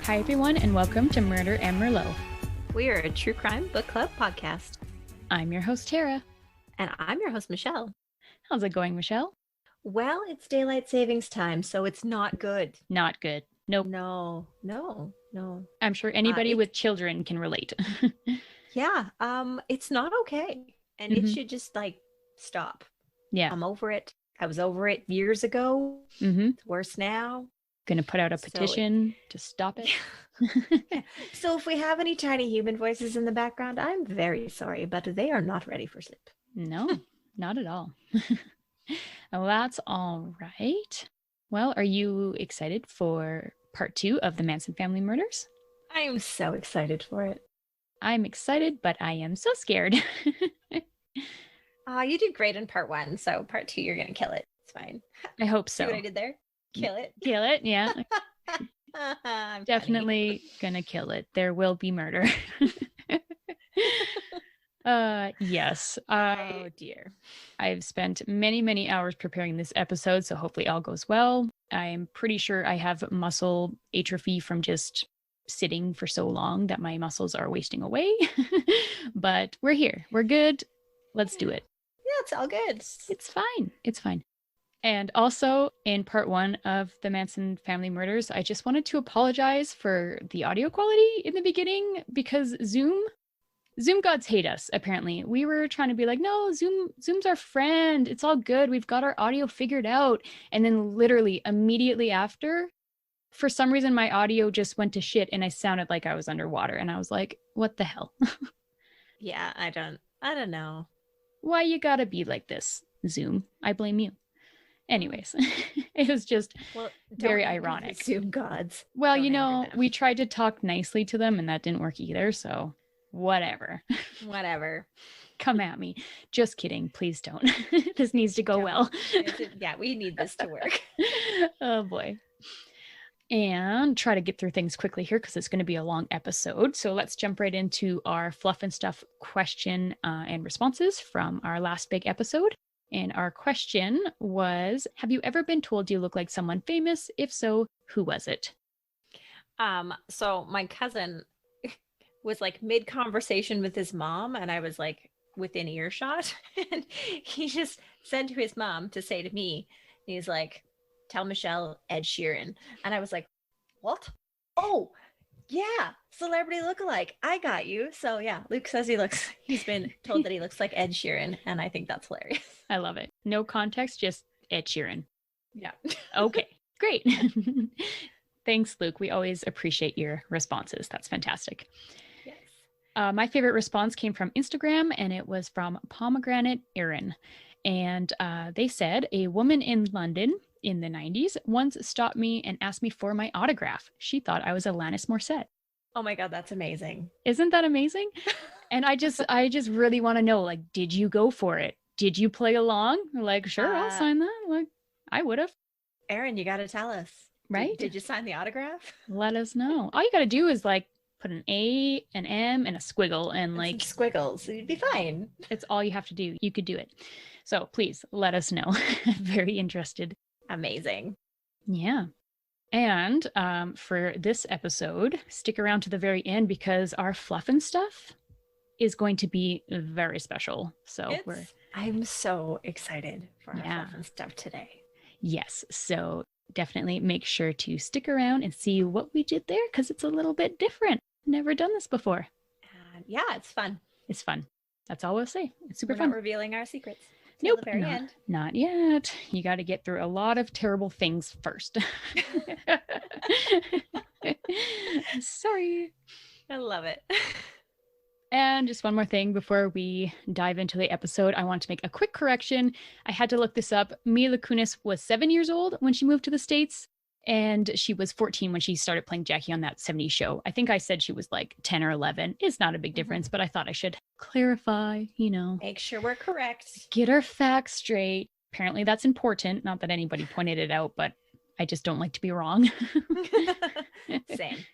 Hi, everyone, and welcome to Murder and Merlot. We are a true crime book club podcast. I'm your host, Tara. And I'm your host, Michelle. How's it going, Michelle? Well, it's daylight savings time, so it's not good. Not good. Nope. No. I'm sure anybody with children can relate. Yeah, it's not okay. And it should just, stop. Yeah. I'm over it. I was over it years ago. It's worse now. Gonna put out a petition to stop it. So if we have any tiny human voices in the background, I'm very sorry, but they are not ready for sleep. No, not at all. Well, that's all right. Well, are you excited for part 2 of the Manson Family Murders? I am so excited for it. I'm excited, but I am so scared. You did great in part 1, so part 2, you're going to kill it. It's fine. I hope so. See what I did there? Kill it. Kill it, yeah. Definitely gonna kill it. There will be murder. Yes. Oh dear. I've spent many hours preparing this episode, so hopefully all goes well. I'm pretty sure I have muscle atrophy from just sitting for so long that my muscles are wasting away. But we're here. We're good. Let's do it. Yeah, it's all good. It's fine. It's fine. And also, in part 1 of the Manson Family Murders, I just wanted to apologize for the audio quality in the beginning because Zoom gods hate us, apparently. We were trying to be like, no, Zoom's our friend. It's all good. We've got our audio figured out. And then literally immediately after, for some reason, my audio just went to shit and I sounded like I was underwater. And I was like, what the hell? Yeah, I don't know. Why you gotta be like this, Zoom? I blame you. Anyways, it was just very ironic. Zoom gods. Well, we tried to talk nicely to them and that didn't work either. So whatever. Whatever. Come at me. Just kidding. Please don't. This needs to go well. Yeah, we need this to work. Oh boy. And try to get through things quickly here because it's going to be a long episode. So let's jump right into our fluff and stuff question and responses from our last big episode. And our question was, have you ever been told you look like someone famous? If so, who was it? So my cousin was like mid-conversation with his mom, and I was like within earshot. And he just said to his mom to say to me, he's like, tell Michelle Ed Sheeran. And I was like, what? Oh, yeah, celebrity lookalike. I got you. So yeah, Luke says he's been told that he looks like Ed Sheeran, and I think that's hilarious. I love it. No context, just Ed Sheeran. Yeah. Okay, great. Thanks, Luke. We always appreciate your responses. That's fantastic. Yes. My favorite response came from Instagram, and it was from Pomegranate Erin. And they said, a woman in London in the 90s once stopped me and asked me for my autograph. She thought I was Alanis Morissette. Oh my God, that's amazing. Isn't that amazing? And I just really want to know, like, did you go for it? Did you play along? Like, sure, I'll sign that. Like, I would have. Erin, you got to tell us. Right? Did you sign the autograph? Let us know. All you got to do is like put an A, an M, and a squiggle, and like squiggles. You'd be fine. It's all you have to do. You could do it. So please let us know. Very interested. Amazing. Yeah. And for this episode, stick around to the very end because our fluff and stuff is going to be very special. So I'm so excited for our fluff and stuff today. Yes. So definitely make sure to stick around and see what we did there because it's a little bit different. Never done this before. Yeah, it's fun. It's fun. That's all we'll say. It's super We're fun. Not revealing our secrets. Nope, the very end. Not yet. You got to get through a lot of terrible things first. Sorry. I love it. And just one more thing before we dive into the episode, I want to make a quick correction. I had to look this up. Mila Kunis was 7 years old when she moved to the States, and she was 14 when she started playing Jackie on that 70s show. I think I said she was like 10 or 11. It's not a big difference, but I thought I should clarify, Make sure we're correct. Get our facts straight. Apparently that's important. Not that anybody pointed it out, but I just don't like to be wrong. Same.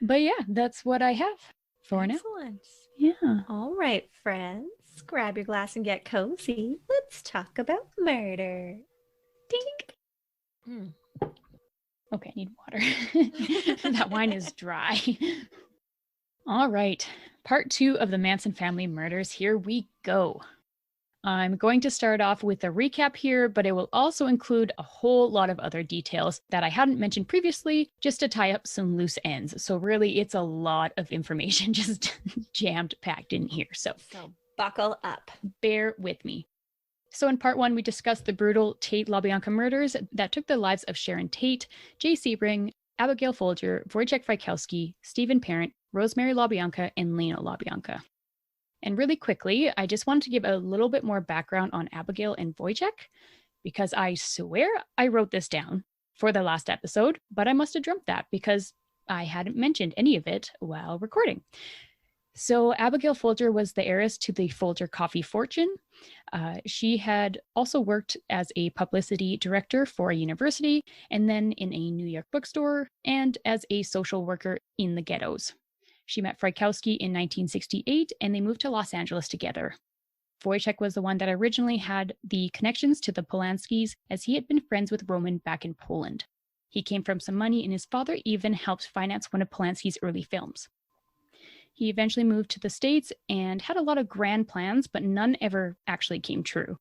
But yeah, that's what I have for now. Excellent. Yeah. All right, friends. Grab your glass and get cozy. Let's talk about murder. Dink. Okay, I need water. That wine is dry. All right, part 2 of the Manson family murders. Here we go. I'm going to start off with a recap here, but it will also include a whole lot of other details that I hadn't mentioned previously, just to tie up some loose ends. So really, it's a lot of information just jammed packed in here. So buckle up. Bear with me. So in part 1, we discussed the brutal Tate LaBianca murders that took the lives of Sharon Tate, Jay Sebring, Abigail Folger, Wojciech Frykowski, Stephen Parent, Rosemary LaBianca, and Lena LaBianca. And really quickly, I just wanted to give a little bit more background on Abigail and Wojciech, because I swear I wrote this down for the last episode, but I must have dreamt that because I hadn't mentioned any of it while recording. So Abigail Folger was the heiress to the Folger coffee fortune. She had also worked as a publicity director for a university, and then in a New York bookstore, and as a social worker in the ghettos. She met Frykowski in 1968, and they moved to Los Angeles together. Wojciech was the one that originally had the connections to the Polanskis, as he had been friends with Roman back in Poland. He came from some money, and his father even helped finance one of Polanski's early films. He eventually moved to the States and had a lot of grand plans, but none ever actually came true.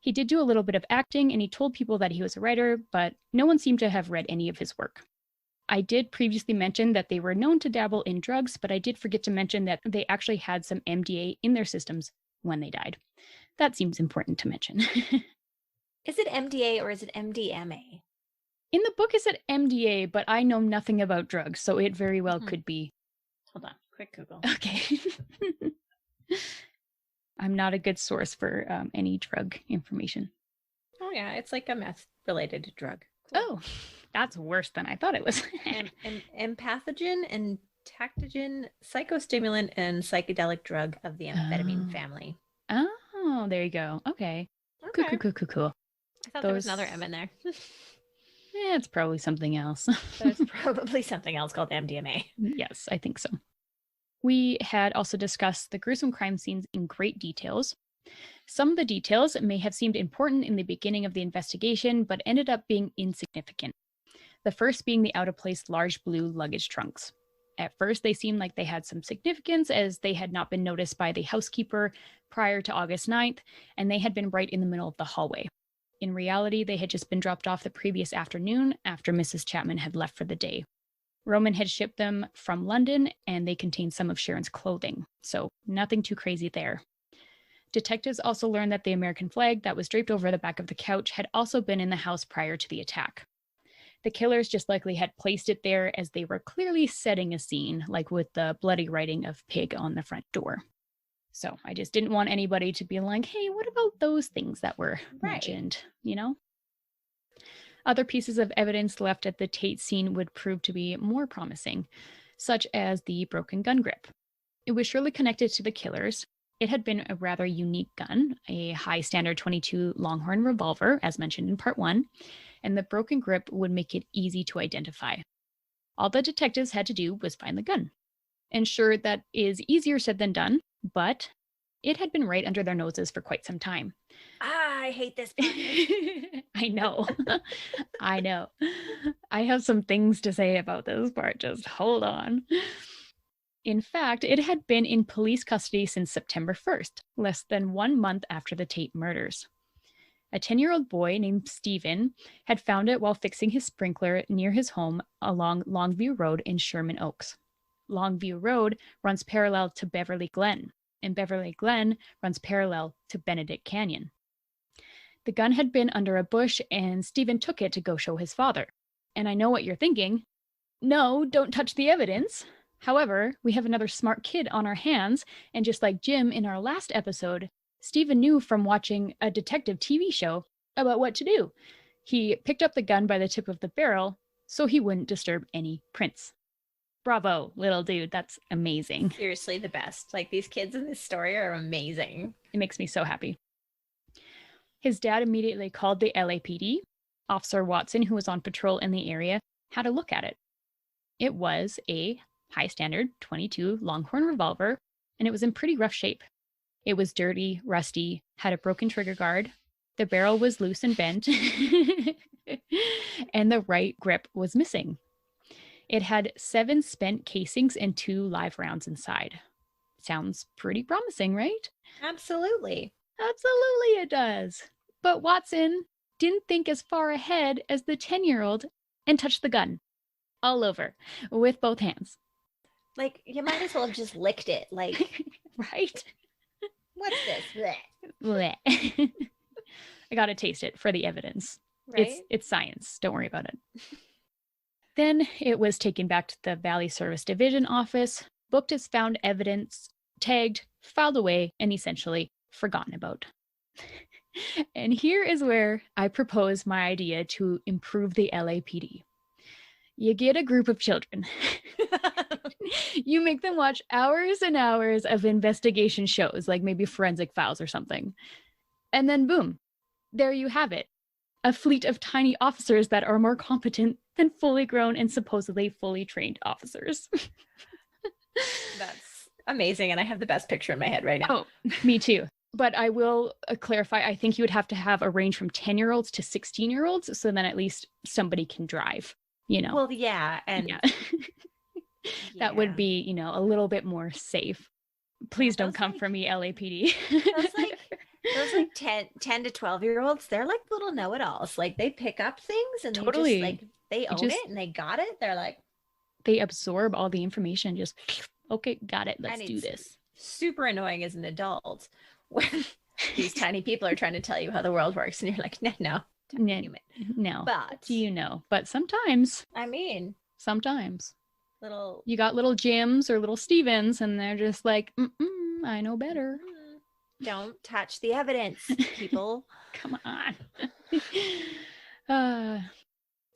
He did do a little bit of acting, and he told people that he was a writer, but no one seemed to have read any of his work. I did previously mention that they were known to dabble in drugs, but I did forget to mention that they actually had some MDA in their systems when they died. That seems important to mention. Is it MDA or is it MDMA? In the book, it said MDA, but I know nothing about drugs, so it very well could be. Hold on, quick Google. Okay. I'm not a good source for any drug information. Oh yeah, it's like a meth-related drug. Cool. Oh, that's worse than I thought it was. Empathogen and tactogen, psychostimulant, and psychedelic drug of the amphetamine family. Oh, there you go. Okay. Cool. I thought there was another M in there. Yeah, it's probably something else. There's probably something else called MDMA. Yes, I think so. We had also discussed the gruesome crime scenes in great details. Some of the details may have seemed important in the beginning of the investigation, but ended up being insignificant. The first being the out-of-place large blue luggage trunks. At first, they seemed like they had some significance, as they had not been noticed by the housekeeper prior to August 9th, and they had been right in the middle of the hallway. In reality, they had just been dropped off the previous afternoon after Mrs. Chapman had left for the day. Roman had shipped them from London, and they contained some of Sharon's clothing, so nothing too crazy there. Detectives also learned that the American flag that was draped over the back of the couch had also been in the house prior to the attack. The killers just likely had placed it there, as they were clearly setting a scene, like with the bloody writing of Pig on the front door. So I just didn't want anybody to be like, hey, what about those things that were mentioned, you know? Other pieces of evidence left at the Tate scene would prove to be more promising, such as the broken gun grip. It was surely connected to the killers. It had been a rather unique gun, a high standard 22 Longhorn revolver, as mentioned in part 1, and the broken grip would make it easy to identify. All the detectives had to do was find the gun. And sure, that is easier said than done, but it had been right under their noses for quite some time. I hate this part. I know. I know. I have some things to say about this part. Just hold on. In fact, it had been in police custody since September 1st, less than 1 month after the Tate murders. A 10-year-old boy named Stephen had found it while fixing his sprinkler near his home along Longview Road in Sherman Oaks. Longview Road runs parallel to Beverly Glen, and Beverly Glen runs parallel to Benedict Canyon. The gun had been under a bush, and Stephen took it to go show his father. And I know what you're thinking. No, don't touch the evidence. However, we have another smart kid on our hands, and just like Jim in our last episode, Stephen knew from watching a detective TV show about what to do. He picked up the gun by the tip of the barrel so he wouldn't disturb any prints. Bravo, little dude. That's amazing. Seriously, the best. Like, these kids in this story are amazing. It makes me so happy. His dad immediately called the LAPD. Officer Watson, who was on patrol in the area, had a look at it. It was a high standard 22 Longhorn revolver, and it was in pretty rough shape. It was dirty, rusty, had a broken trigger guard, The barrel was loose and bent, and the right grip was missing. It had 7 spent casings and 2 live rounds inside. Sounds pretty promising, right? Absolutely. Absolutely it does. But Watson didn't think as far ahead as the 10-year-old and touched the gun all over with both hands. Like, you might as well have just licked it. Like, right? what's this? Blech. I gotta taste it for the evidence. Right? It's science. Don't worry about it. Then it was taken back to the Valley Service Division office, booked as found evidence, tagged, filed away, and essentially forgotten about. And here is where I propose my idea to improve the LAPD. You get a group of children. You make them watch hours and hours of investigation shows, like maybe Forensic Files or something. And then boom, there you have it. A fleet of tiny officers that are more competent than fully grown and supposedly fully trained officers. That's amazing. And I have the best picture in my head right now. Oh, me too. But I will clarify, I think you would have to have a range from 10-year-olds to 16-year-olds, so then at least somebody can drive, you know? Well, yeah. And yeah. That would be, you know, a little bit more safe. Please don't come for me, LAPD. those like 10 to 12-year-olds, they're like little know-it-alls. Like, they pick up things and Totally. they just like, they own it and they got it. They're like, they absorb all the information, just, okay, got it, let's do this. Super annoying as an adult when these tiny people are trying to tell you how the world works and you're like, no. But do you know? But sometimes, you got little Jims or little Stevens and they're just like, I know better. Don't touch the evidence, people. Come on.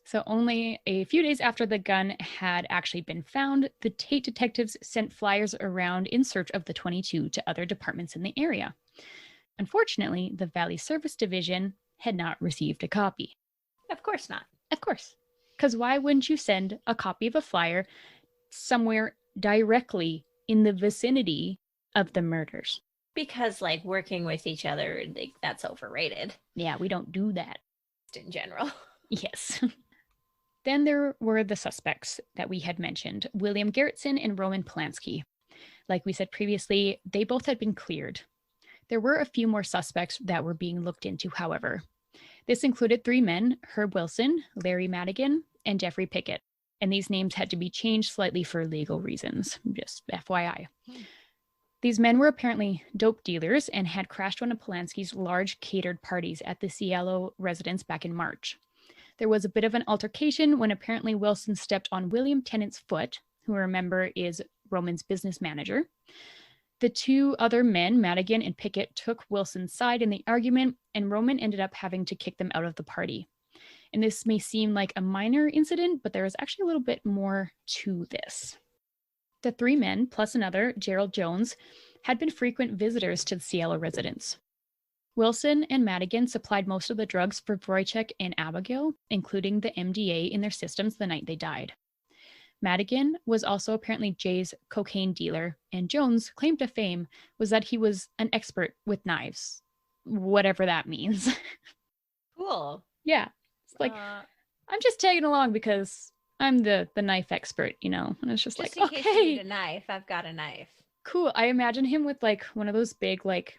So only a few days after the gun had actually been found, the Tate detectives sent flyers around in search of the .22 to other departments in the area. Unfortunately, the Valley Service Division had not received a copy. Of course not. Of course. Because why wouldn't you send a copy of a flyer somewhere directly in the vicinity of the murders? Because, like, working with each other, like, that's overrated. Yeah, we don't do that. In general. Yes. Then there were the suspects that we had mentioned, William Gerritsen and Roman Polanski. Like we said previously, they both had been cleared. There were a few more suspects that were being looked into, however. This included 3 men, Herb Wilson, Larry Madigan, and Jeffrey Pickett. And these names had to be changed slightly for legal reasons, just FYI. These men were apparently dope dealers and had crashed one of Polanski's large catered parties at the Cielo residence back in March. There was a bit of an altercation when apparently Wilson stepped on William Tennant's foot, who, remember, is Roman's business manager. The 2 other men, Madigan and Pickett, took Wilson's side in the argument, and Roman ended up having to kick them out of the party. And this may seem like a minor incident, but there is actually a little bit more to this. The 3 men, plus another, Gerald Jones, had been frequent visitors to the Cielo residence. Wilson and Madigan supplied most of the drugs for Wojciech and Abigail, including the MDA in their systems the night they died. Madigan was also apparently Jay's cocaine dealer, and Jones' claim to fame was that he was an expert with knives, whatever that means. Cool. Yeah. It's like, I'm just tagging along because I'm the knife expert, you know? And it's just like, in case you need a knife, I've got a knife. Cool. I imagine him with like one of those big, like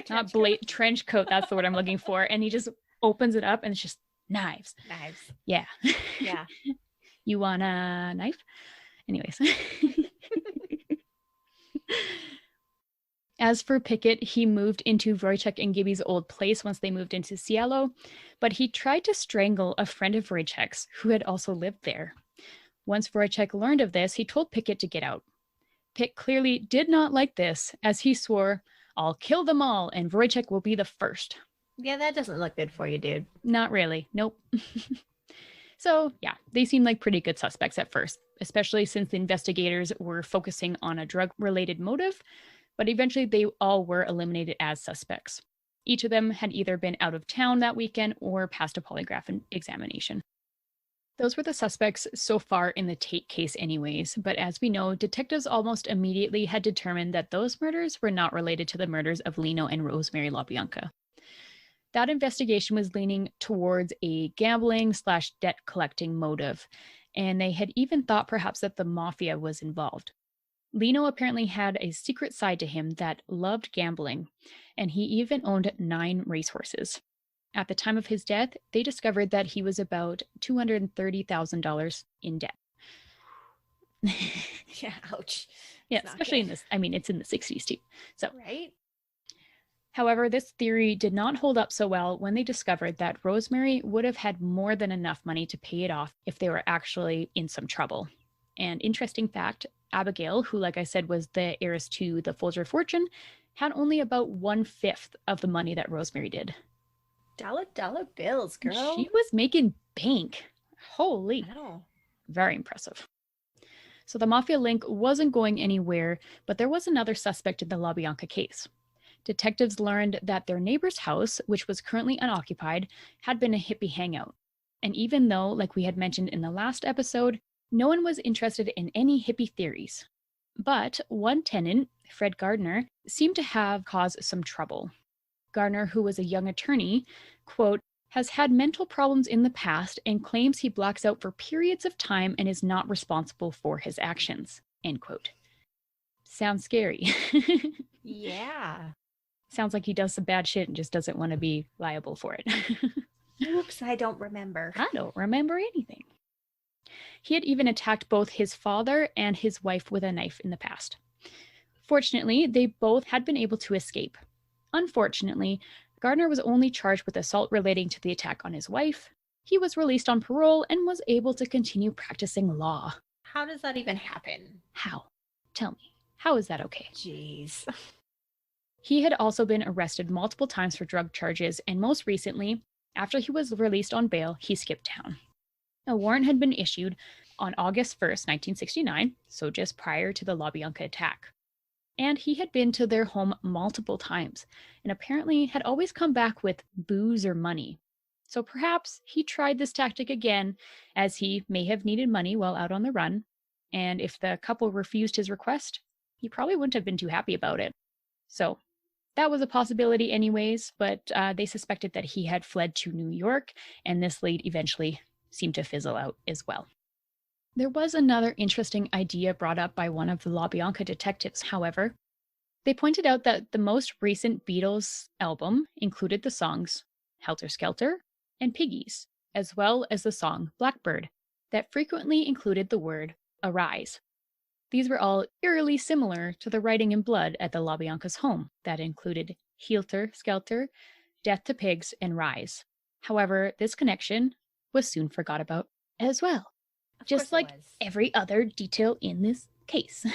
not trench coat. That's the word I'm looking for. And he just opens it up and it's just knives. Yeah. Yeah. You want a knife? Anyways. As for Pickett, he moved into Wojciech and Gibby's old place once they moved into Cielo, but he tried to strangle a friend of Wojciech's who had also lived there. Once Wojciech learned of this, he told Pickett to get out. Pitt clearly did not like this, as he swore, "I'll kill them all, and Wojciech will be the first." Yeah, that doesn't look good for you, dude. Not really. Nope. So, yeah, they seemed like pretty good suspects at first, especially since the investigators were focusing on a drug-related motive, but eventually they all were eliminated as suspects. Each of them had either been out of town that weekend or passed a polygraph examination. Those were the suspects so far in the Tate case anyways, but as we know, detectives almost immediately had determined that those murders were not related to the murders of Lino and Rosemary LaBianca. that investigation was leaning towards a gambling/debt collecting motive, and they had even thought perhaps that the mafia was involved. Lino apparently had a secret side to him that loved gambling, and he even owned 9 racehorses. At the time of his death, they discovered that he was about $230,000 in debt. Yeah, ouch. Yeah, It's not especially good. in this, I mean, it's in the 60s too. So, Right? however, this theory did not hold up so well when they discovered that Rosemary would have had more than enough money to pay it off if they were actually in some trouble. And interesting fact, Abigail, who, like I said, was the heiress to the Folger fortune, had only about 1/5 of the money that Rosemary did. Dollar bills, girl. She was making bank. Holy. I know. Very impressive. So the mafia link wasn't going anywhere, but there was another suspect in the LaBianca case. Detectives learned that their neighbor's house, which was currently unoccupied, had been a hippie hangout. And even though, like we had mentioned in the last episode, no one was interested in any hippie theories. But one tenant, Fred Gardner, seemed to have caused some trouble. Gardner, who was a young attorney, quote, has had mental problems in the past and claims he blacks out for periods of time and is not responsible for his actions, end quote. Sounds scary. Yeah. Sounds like he does some bad shit and just doesn't want to be liable for it. Oops, I don't remember. I don't remember anything. He had even attacked both his father and his wife with a knife in the past. Fortunately, they both had been able to escape. Unfortunately, Gardner was only charged with assault relating to the attack on his wife. He was released on parole and was able to continue practicing law. How does that even happen? How? Tell me. How is that okay? Jeez. He had also been arrested multiple times for drug charges, and most recently, after he was released on bail, he skipped town. A warrant had been issued on August 1st, 1969, so just prior to the LaBianca attack. And he had been to their home multiple times, and apparently had always come back with booze or money. So perhaps he tried this tactic again, as he may have needed money while out on the run, and if the couple refused his request, he probably wouldn't have been too happy about it. So that was a possibility anyways, but they suspected that he had fled to New York, and this lead eventually seemed to fizzle out as well. There was another interesting idea brought up by one of the LaBianca detectives, however. They pointed out that the most recent Beatles album included the songs Helter Skelter and Piggies, as well as the song Blackbird, that frequently included the word arise. These were all eerily similar to the writing in blood at the LaBianca's home that included Helter Skelter, Death to Pigs, and Rise. However, this connection was soon forgot about as well. Just like every other detail in this case.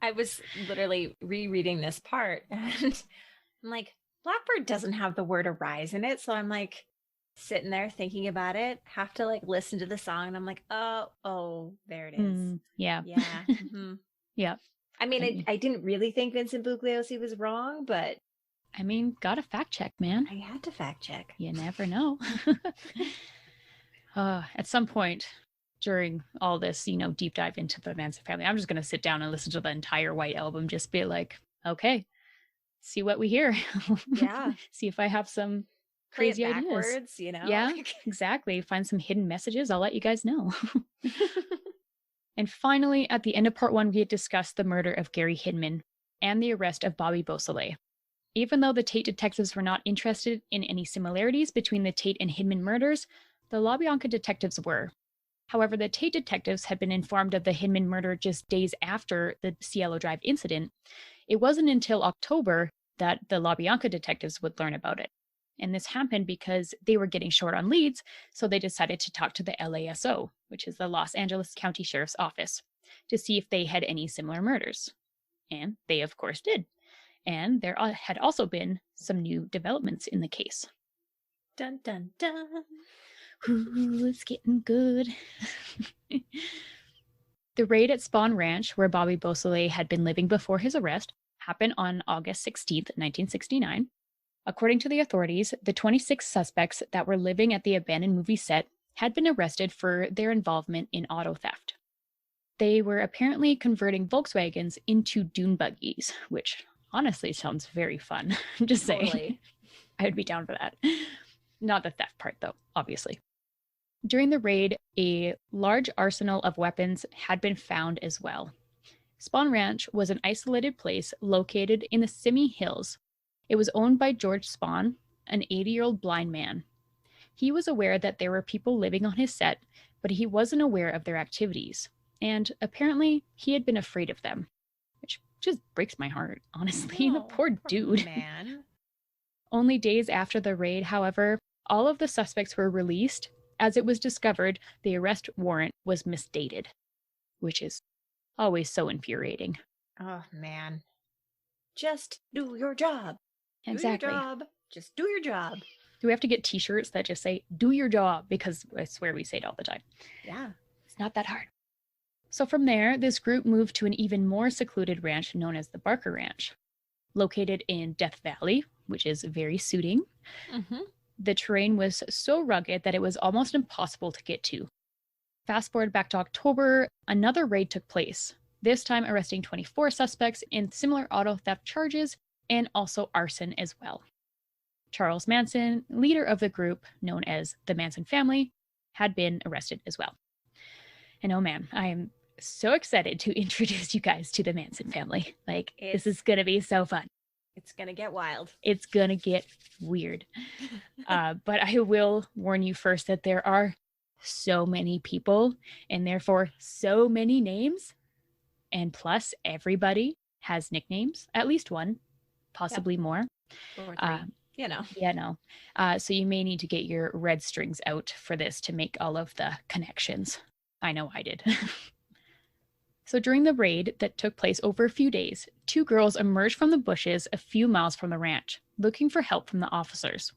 I was literally rereading this part and I'm like, Blackbird doesn't have the word arise in it. So I'm like sitting there thinking about it, have to like listen to the song. And I'm like, oh, there it is. Yeah. Yeah. Mm-hmm. Yeah. I mean, I didn't really think Vincent Bugliosi was wrong, but I mean, gotta fact check, man. I had to fact check. You never know. At some point during all this, deep dive into the Manson family, I'm just going to sit down and listen to the entire White Album, just be like, okay, see what we hear. Yeah. See if I have some crazy ideas. Backwards, Yeah, exactly. Find some hidden messages. I'll let you guys know. And finally, at the end of part 1, we had discussed the murder of Gary Hinman and the arrest of Bobby Beausoleil. Even though the Tate detectives were not interested in any similarities between the Tate and Hinman murders, the LaBianca detectives were. However, the Tate detectives had been informed of the Hinman murder just days after the Cielo Drive incident. It wasn't until October that the LaBianca detectives would learn about it. And this happened because they were getting short on leads, so they decided to talk to the LASO, which is the Los Angeles County Sheriff's Office, to see if they had any similar murders. And they, of course, did. And there had also been some new developments in the case. Dun, dun, dun. Ooh, it's getting good. The raid at Spawn Ranch, where Bobby Beausoleil had been living before his arrest, happened on August 16th, 1969. According to the authorities, the 26 suspects that were living at the abandoned movie set had been arrested for their involvement in auto theft. They were apparently converting Volkswagens into dune buggies, which honestly sounds very fun. I'm just saying. I would be down for that. Not the theft part, though, obviously. During the raid, a large arsenal of weapons had been found as well. Spawn Ranch was an isolated place located in the Simi Hills. It was owned by George Spawn, an 80-year-old blind man. He was aware that there were people living on his set, but he wasn't aware of their activities. And apparently, he had been afraid of them, which just breaks my heart, honestly. No, The poor dude. man. Only days after the raid, however, all of the suspects were released, as it was discovered the arrest warrant was misdated, which is always so infuriating. Oh, man. Just do your job. Exactly. Do your job. Just do your job. Do we have to get t-shirts that just say, do your job? Because I swear we say it all the time. Yeah. It's not that hard. So from there, this group moved to an even more secluded ranch known as the Barker Ranch. Located in Death Valley, which is very suiting. Mm-hmm. The terrain was so rugged that it was almost impossible to get to. Fast forward back to October, another raid took place, this time arresting 24 suspects in similar auto theft charges and also arson as well. Charles Manson, leader of the group known as the Manson Family, had been arrested as well. And oh man, I am so excited to introduce you guys to the Manson family. This is going to be so fun. It's going to get wild. It's going to get weird. But I will warn you first that there are so many people and therefore so many names. And plus, everybody has nicknames, at least one, possibly more. Or three, Yeah, no. So you may need to get your red strings out for this to make all of the connections. I know I did. So during the raid that took place over a few days, 2 girls emerged from the bushes a few miles from the ranch, looking for help from the officers.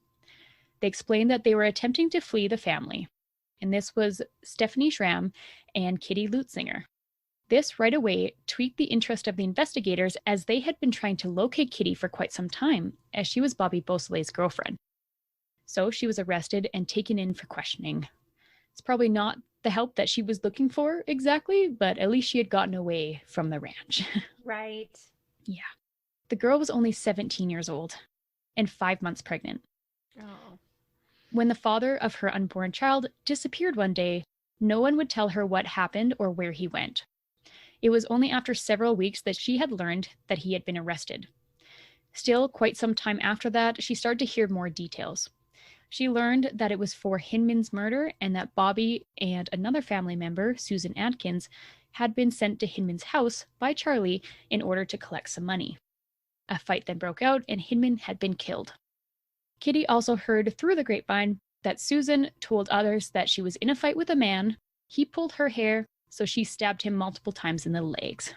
They explained that they were attempting to flee the family, and this was Stephanie Schramm and Kitty Lutzinger. This right away tweaked the interest of the investigators as they had been trying to locate Kitty for quite some time, as she was Bobby Beausoleil's girlfriend. So she was arrested and taken in for questioning. It's probably not the help that she was looking for exactly, but at least she had gotten away from the ranch. Right. Yeah. The girl was only 17 years old and 5 months pregnant. Oh. When the father of her unborn child disappeared one day, no one would tell her what happened or where he went. It was only after several weeks that she had learned that he had been arrested. Still, quite some time after that, she started to hear more details. She learned that it was for Hinman's murder and that Bobby and another family member, Susan Atkins, had been sent to Hinman's house by Charlie in order to collect some money. A fight then broke out and Hinman had been killed. Kitty also heard through the grapevine that Susan told others that she was in a fight with a man, he pulled her hair, so she stabbed him multiple times in the legs.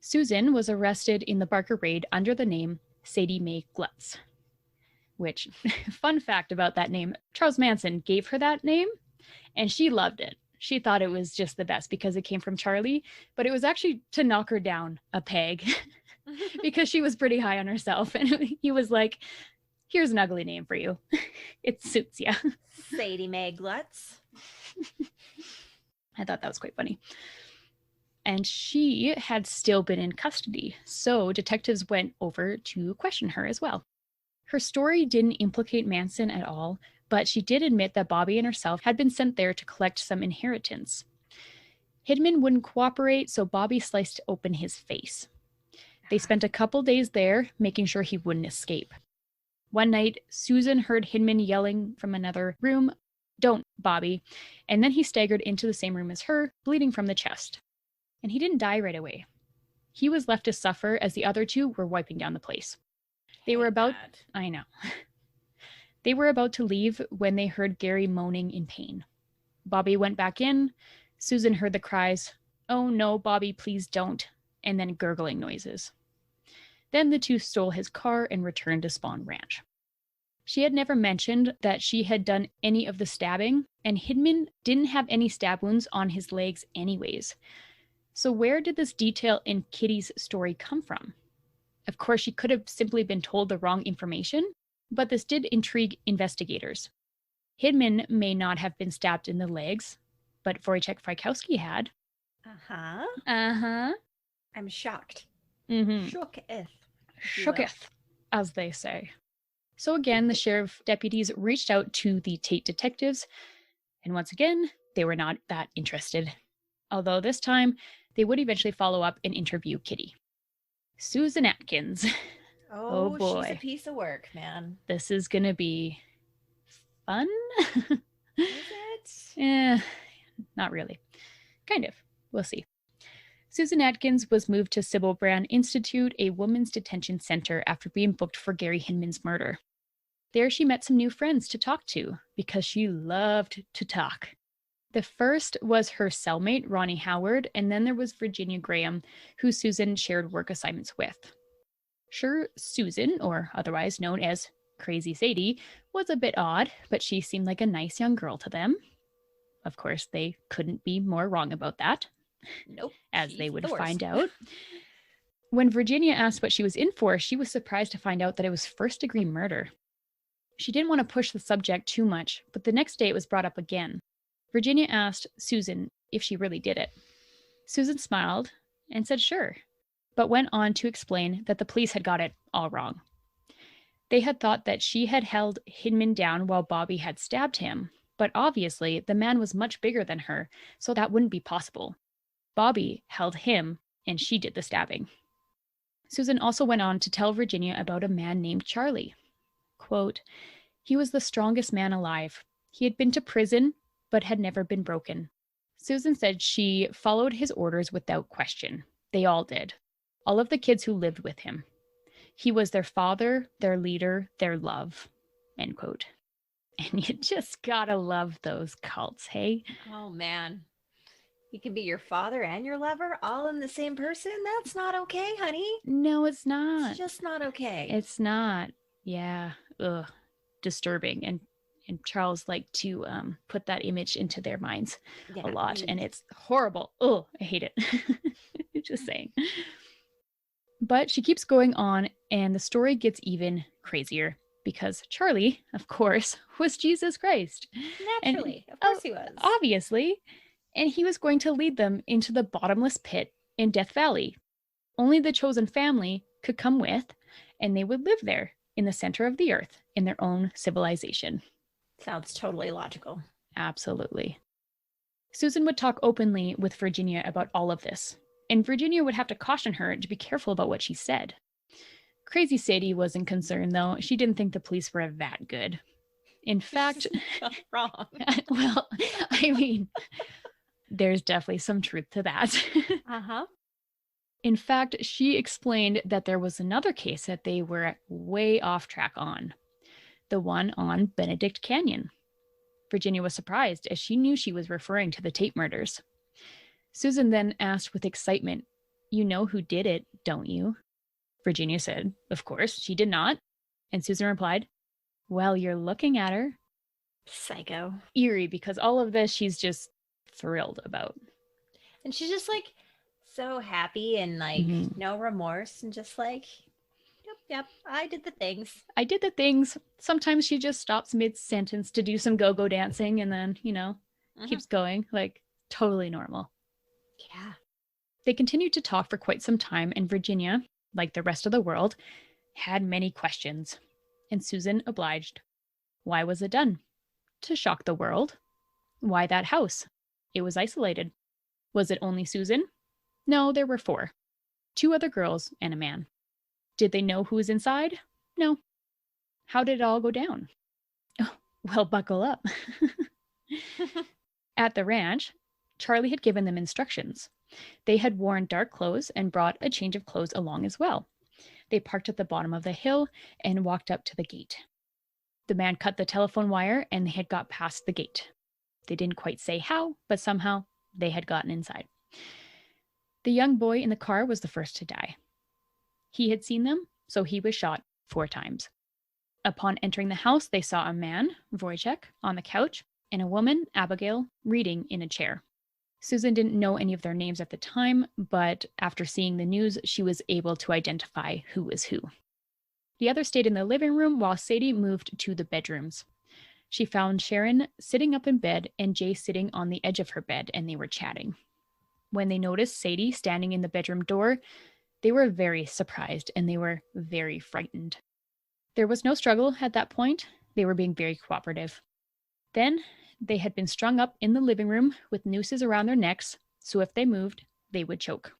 Susan was arrested in the Barker raid under the name Sadie Mae Glutz. Which, fun fact about that name, Charles Manson gave her that name, and she loved it. She thought it was just the best because it came from Charlie, but it was actually to knock her down a peg because she was pretty high on herself. And he was like, here's an ugly name for you. It suits you. Sadie Mae Glutz. I thought that was quite funny. And she had still been in custody, so detectives went over to question her as well. Her story didn't implicate Manson at all, but she did admit that Bobby and herself had been sent there to collect some inheritance. Hinman wouldn't cooperate, so Bobby sliced open his face. They spent a couple days there, making sure he wouldn't escape. One night, Susan heard Hinman yelling from another room, "Don't, Bobby," and then he staggered into the same room as her, bleeding from the chest. And he didn't die right away. He was left to suffer as the other 2 were wiping down the place. They were about, I know. They were about to leave when they heard Gary moaning in pain. Bobby went back in. Susan heard the cries, "Oh no, Bobby, please don't," and then gurgling noises. Then the 2 stole his car and returned to Spawn Ranch. She had never mentioned that she had done any of the stabbing, and Hinman didn't have any stab wounds on his legs anyways. So where did this detail in Kitty's story come from? Of course, she could have simply been told the wrong information, but this did intrigue investigators. Hinman may not have been stabbed in the legs, but Wojciech Frykowski had. Uh-huh. Uh-huh. I'm shocked. Mm-hmm. Shooketh. Shooketh, as they say. So again, the sheriff deputies reached out to the Tate detectives, and once again, they were not that interested. Although this time, they would eventually follow up and interview Kitty. Susan Atkins. Oh Oh, she's a boy. piece of work, man. This is going to be fun. Is it? Not really. Kind of. We'll see. Susan Atkins was moved to Sybil Brand Institute, a women's detention center, after being booked for Gary Hinman's murder. There she met some new friends to talk to because she loved to talk. The first was her cellmate, Ronnie Howard, and then there was Virginia Graham, who Susan shared work assignments with. Sure, Susan, or otherwise known as Crazy Sadie, was a bit odd, but she seemed like a nice young girl to them. Of course, they couldn't be more wrong about that. Nope. As they would find out. When Virginia asked what she was in for, she was surprised to find out that it was first-degree murder. She didn't want to push the subject too much, but the next day it was brought up again. Virginia asked Susan if she really did it. Susan smiled and said sure, but went on to explain that the police had got it all wrong. They had thought that she had held Hinman down while Bobby had stabbed him, but obviously the man was much bigger than her, so that wouldn't be possible. Bobby held him, and she did the stabbing. Susan also went on to tell Virginia about a man named Charlie. Quote, "He was the strongest man alive. He had been to prison, but had never been broken." Susan said she followed his orders without question. They all did. All of the kids who lived with him. He was their father, their leader, their love. End quote. And you just gotta love those cults, hey? Oh, man. He can be your father and your lover all in the same person? That's not okay, honey. No, it's not. It's just not okay. It's not. Yeah. Ugh. Disturbing. And Charles liked to put that image into their minds a lot. And it's horrible. Oh, I hate it. Just saying. But she keeps going on, and the story gets even crazier because Charlie, of course, was Jesus Christ. Naturally. Of course he was. Obviously. And he was going to lead them into the bottomless pit in Death Valley. Only the chosen family could come with, and they would live there in the center of the earth in their own civilization. Sounds totally logical. Absolutely. Susan would talk openly with Virginia about all of this, and Virginia would have to caution her to be careful about what she said. Crazy Sadie wasn't concerned, though. She didn't think the police were that good. In fact... Wrong. Well, I mean... There's definitely some truth to that. Uh-huh. In fact, she explained that there was another case that they were way off track on. The one on Benedict Canyon. Virginia was surprised as she knew she was referring to the Tate murders. Susan then asked with excitement, "You know who did it, don't you?" Virginia said, of course, she did not. And Susan replied, "Well, you're looking at her." Psycho. Eerie, because all of this she's just thrilled about. And she's just like so happy and like no remorse and just like, yep, I did the things. Sometimes she just stops mid-sentence to do some go-go dancing and then, keeps going, like totally normal. Yeah. They continued to talk for quite some time, and Virginia, like the rest of the world, had many questions. And Susan obliged. Why was it done? To shock the world. Why that house? It was isolated. Was it only Susan? No, there were 4. 2 other girls and a man. Did they know who was inside? No. How did it all go down? Oh, well, buckle up. At the ranch, Charlie had given them instructions. They had worn dark clothes and brought a change of clothes along as well. They parked at the bottom of the hill and walked up to the gate. The man cut the telephone wire and they had got past the gate. They didn't quite say how, but somehow they had gotten inside. The young boy in the car was the first to die. He had seen them, so he was shot 4 times. Upon entering the house, they saw a man, Wojciech, on the couch, and a woman, Abigail, reading in a chair. Susan didn't know any of their names at the time, but after seeing the news, she was able to identify who was who. The others stayed in the living room while Sadie moved to the bedrooms. She found Sharon sitting up in bed and Jay sitting on the edge of her bed, and they were chatting. When they noticed Sadie standing in the bedroom door, they were very surprised and they were very frightened. There was no struggle at that point. They were being very cooperative. Then they had been strung up in the living room with nooses around their necks, so if they moved, they would choke.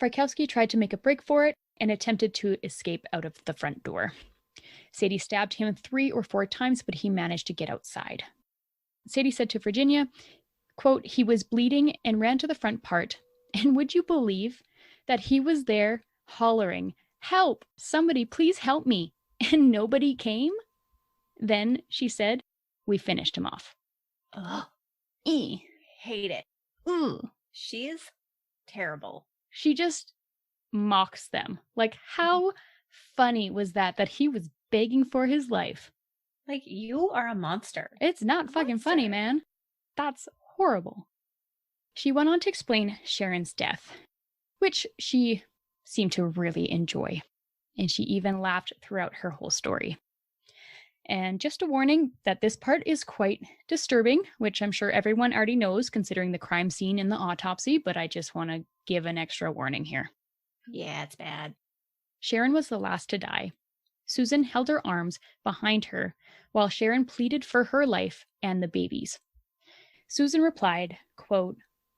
Frykowski tried to make a break for it and attempted to escape out of the front door. Sadie stabbed him 3 or 4 times, but he managed to get outside. Sadie said to Virginia, quote, he was bleeding and ran to the front part, and would you believe that he was there hollering, help, somebody please help me, and nobody came? Then, she said, we finished him off. Oh, E. hate it. Ooh. She is terrible. She just mocks them. Like, how funny was that he was begging for his life? Like, you are a monster. It's not fucking funny, man. That's horrible. She went on to explain Sharon's death, which she seemed to really enjoy. And she even laughed throughout her whole story. And just a warning that this part is quite disturbing, which I'm sure everyone already knows considering the crime scene and the autopsy, but I just want to give an extra warning here. Yeah, it's bad. Sharon was the last to die. Susan held her arms behind her while Sharon pleaded for her life and the baby's. Susan replied, quote,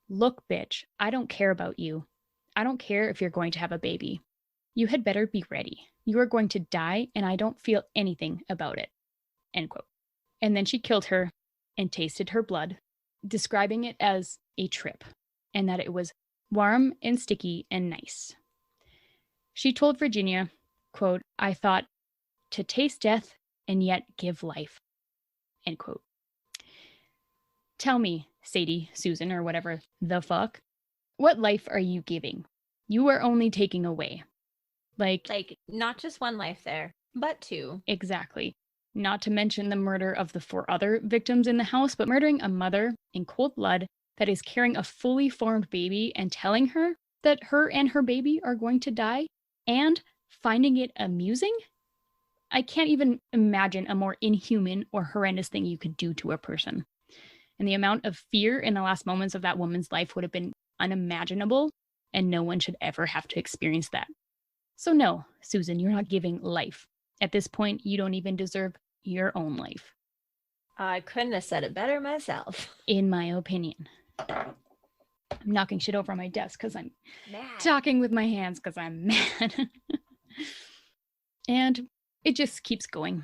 look, bitch, I don't care about you. I don't care if you're going to have a baby. You had better be ready. You are going to die, and I don't feel anything about it. End quote. And then she killed her and tasted her blood, describing it as a trip, and that it was warm and sticky and nice. She told Virginia, quote, I thought to taste death and yet give life. End quote. Tell me, Sadie, Susan, or whatever the fuck, what life are you giving? You are only taking away. Like, not just one life there, but 2. Exactly. Not to mention the murder of the 4 other victims in the house, but murdering a mother in cold blood that is carrying a fully formed baby and telling her that her and her baby are going to die and finding it amusing? I can't even imagine a more inhuman or horrendous thing you could do to a person. And the amount of fear in the last moments of that woman's life would have been unimaginable, and no one should ever have to experience that. So no, Susan, you're not giving life. At this point, you don't even deserve your own life. I couldn't have said it better myself. In my opinion. I'm knocking shit over my desk because I'm mad. Talking with my hands because I'm mad. And it just keeps going.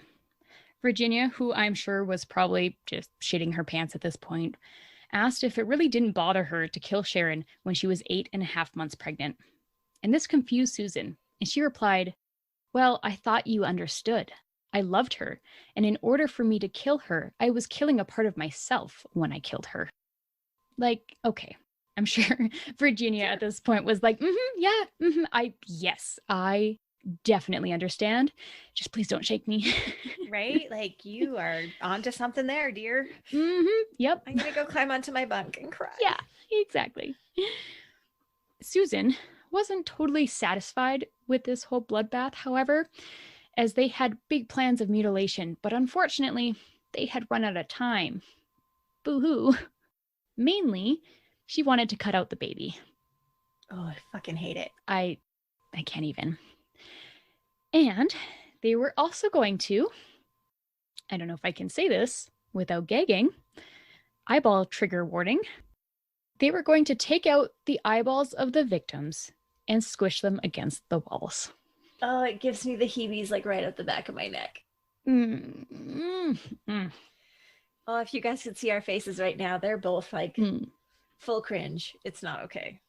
Virginia, who I'm sure was probably just shitting her pants at this point, asked if it really didn't bother her to kill Sharon when she was 8.5 months pregnant. And this confused Susan, and she replied, well, I thought you understood. I loved her, and in order for me to kill her, I was killing a part of myself when I killed her. Like, okay, I'm sure Virginia at this point was like, yes, I definitely understand. Just please don't shake me. Right? Like, you are onto something there, dear. Yep. I'm gonna go climb onto my bunk and cry. Yeah, exactly. Susan wasn't totally satisfied with this whole bloodbath, however, as they had big plans of mutilation, but unfortunately, they had run out of time. Boo-hoo. Mainly, she wanted to cut out the baby. Oh, I fucking hate it. I can't even. And they were also going to, I don't know if I can say this without gagging, eyeball trigger warning. They were going to take out the eyeballs of the victims and squish them against the walls. Oh, it gives me the heebies like right up the back of my neck. Oh, if you guys could see our faces right now, they're both like full cringe. It's not okay.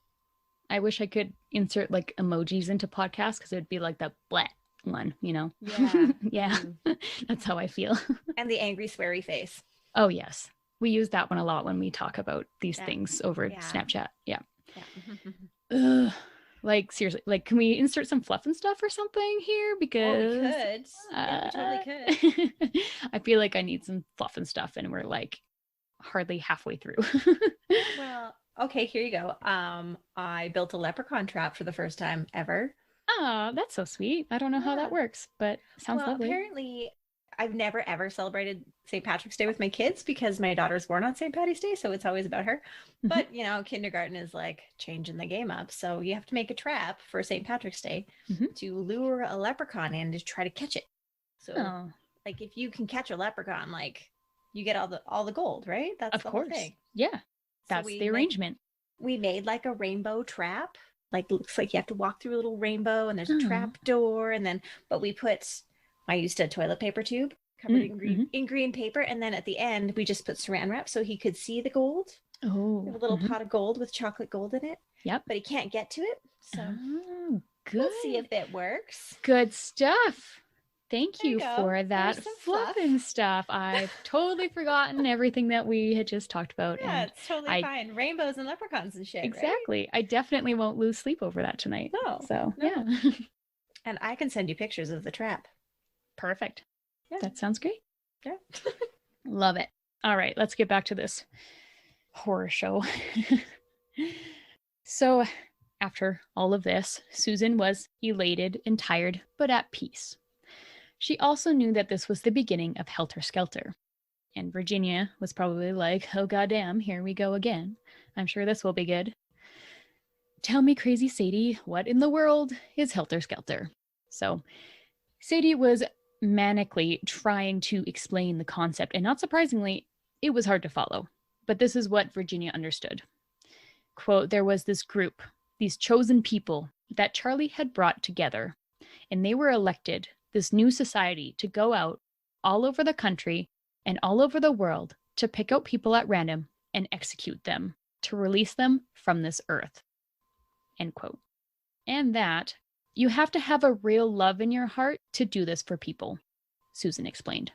I wish I could insert like emojis into podcasts because it would be like the bleh one, you know? Yeah. Yeah. That's how I feel. And the angry sweary face. Oh, yes. We use that one a lot when we talk about these things over Snapchat. Yeah. Like, seriously, like, can we insert some fluff and stuff or something here? Because we could. Yeah, we totally could. I feel like I need some fluff and stuff, and we're like hardly halfway through. Well, okay, here you go. I built a leprechaun trap for the first time ever. Oh, that's so sweet. I don't know how that works, but sounds lovely. Apparently, I've never ever celebrated St. Patrick's Day with my kids because my daughter's born on St. Patty's Day, so it's always about her. But, you know, kindergarten is like changing the game up. So you have to make a trap for St. Patrick's Day to lure a leprechaun in to try to catch it. So Oh, like if you can catch a leprechaun, like you get all the gold, right? That's of the whole course. thing. Yeah, So that's the arrangement. we made like a rainbow trap. Like looks like you have to walk through a little rainbow and there's a Oh. trap door, and then but we put I used a toilet paper tube covered Mm-hmm. in green paper, and then at the end we just put saran wrap so he could see the gold. We have Oh. a little Mm-hmm. pot of gold with chocolate gold in it, Yep. but he can't get to it. So Oh, we'll see good. if it works. Good stuff. Thank There you you go. for There's that some fluff. fluffing stuff. I've totally forgotten everything that we had just talked about. Yeah, And it's totally I, fine. Rainbows and leprechauns and shit, right? exactly, I definitely won't lose sleep over that tonight. No, So, no. yeah. And I can send you pictures of the trap. Perfect. Yeah. That sounds great. Yeah. Love it. All right, let's get back to this horror show. So, after all of this, Susan was elated and tired, but at peace. She also knew that this was the beginning of Helter Skelter. And Virginia was probably like, oh goddamn, here we go again. I'm sure this will be good. Tell me, crazy Sadie, what in the world is Helter Skelter? So, Sadie was manically trying to explain the concept, and not surprisingly, it was hard to follow. But this is what Virginia understood. Quote, there was this group, these chosen people that Charlie had brought together, and they were elected, this new society, to go out all over the country and all over the world to pick out people at random and execute them, to release them from this earth. End quote. And that you have to have a real love in your heart to do this for people, Susan explained.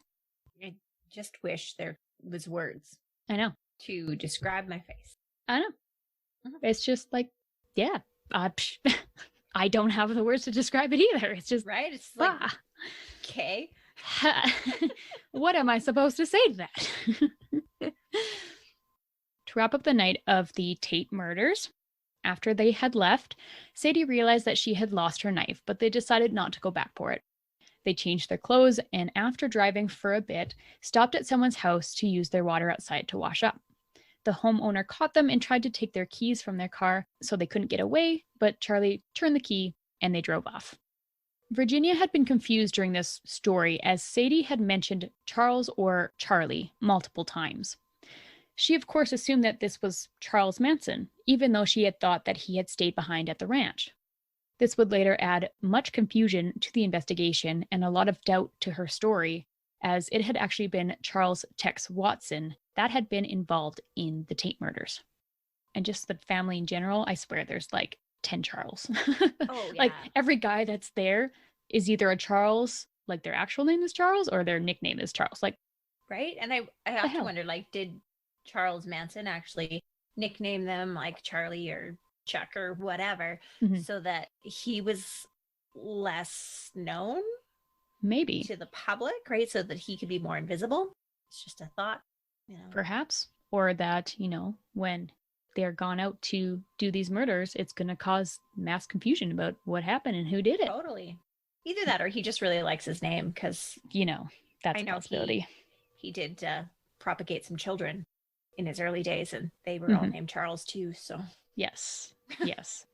I just wish there was words I know. to describe my face. I know. Mhm. It's just like, yeah, I don't have the words to describe it either. It's just, Right? It's like, okay. What am I supposed to say to that? To wrap up the night of the Tate murders, after they had left, Sadie realized that she had lost her knife, but they decided not to go back for it. They changed their clothes and, after driving for a bit, stopped at someone's house to use their water outside to wash up. The homeowner caught them and tried to take their keys from their car so they couldn't get away, but Charlie turned the key and they drove off. Virginia had been confused during this story as Sadie had mentioned Charles or Charlie multiple times. She, of course, assumed that this was Charles Manson, even though she had thought that he had stayed behind at the ranch. This would later add much confusion to the investigation and a lot of doubt to her story, as it had actually been Charles Tex Watson that had been involved in the Tate murders. And just the family in general, I swear there's like 10 Charles. Oh, yeah. Like every guy that's there is either a Charles, like their actual name is Charles, or their nickname is Charles. Like, right? And I have to wonder, like, did Charles Manson actually nickname them like Charlie or Chuck or whatever so that he was less known? Maybe. To the public, right? So that he could be more invisible. It's just a thought, you know. Perhaps. Or that, you know, when they're gone out to do these murders, it's going to cause mass confusion about what happened and who did it. Totally. Either that or he just really likes his name because, you know, that's a possibility. He did propagate some children in his early days and they were all named Charles too. So, yes. Yes.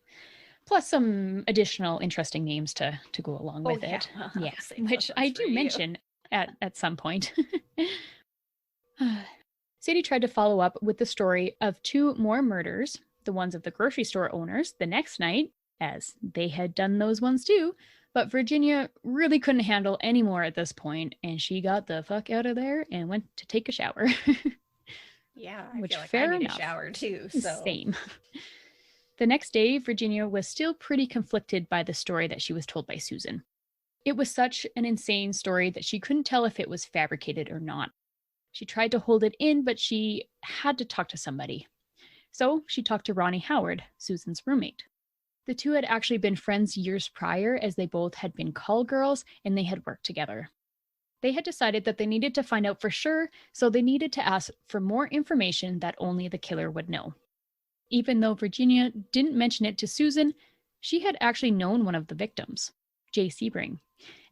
Plus some additional interesting names to go along with it. Yeah, which I do mention at some point. Sadie tried to follow up with the story of 2 more murders, the ones of the grocery store owners, the next night, as they had done those ones too. But Virginia really couldn't handle any more at this point, and she got the fuck out of there and went to take a shower. Yeah, I which feel like fair I need enough. a shower too. So same. The next day, Virginia was still pretty conflicted by the story that she was told by Susan. It was such an insane story that she couldn't tell if it was fabricated or not. She tried to hold it in, but she had to talk to somebody. So she talked to Ronnie Howard, Susan's roommate. The two had actually been friends years prior, as they both had been call girls and they had worked together. They had decided that they needed to find out for sure, so they needed to ask for more information that only the killer would know. Even though Virginia didn't mention it to Susan, she had actually known one of the victims, Jay Sebring,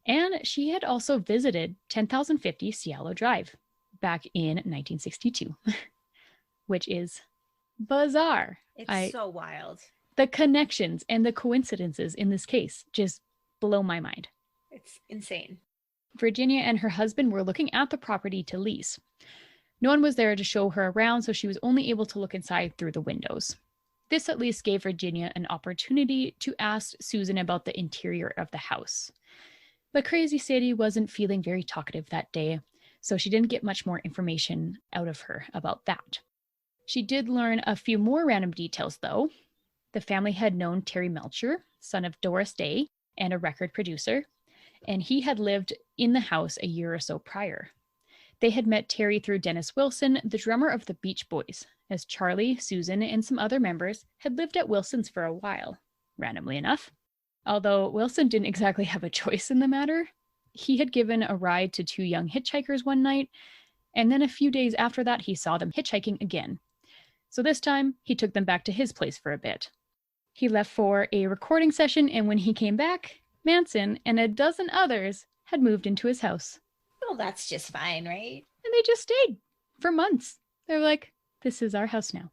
and she had also visited 10,050 Cielo Drive back in 1962, which is bizarre. it's so wild. The connections and the coincidences in this case just blow my mind. It's insane. Virginia and her husband were looking at the property to lease. No one was there to show her around, so she was only able to look inside through the windows. This at least gave Virginia an opportunity to ask Susan about the interior of the house. But Crazy Sadie wasn't feeling very talkative that day, so she didn't get much more information out of her about that. She did learn a few more random details, though. The family had known Terry Melcher, son of Doris Day and a record producer, and he had lived in the house a year or so prior. They had met Terry through Dennis Wilson, the drummer of the Beach Boys, as Charlie, Susan, and some other members had lived at Wilson's for a while, randomly enough. Although Wilson didn't exactly have a choice in the matter, he had given a ride to two young hitchhikers one night, and then a few days after that he saw them hitchhiking again. So this time, he took them back to his place for a bit. He left for a recording session, and when he came back, Manson and a dozen others had moved into his house. Well, that's just fine, right? And they just stayed for months. They're like, this is our house now.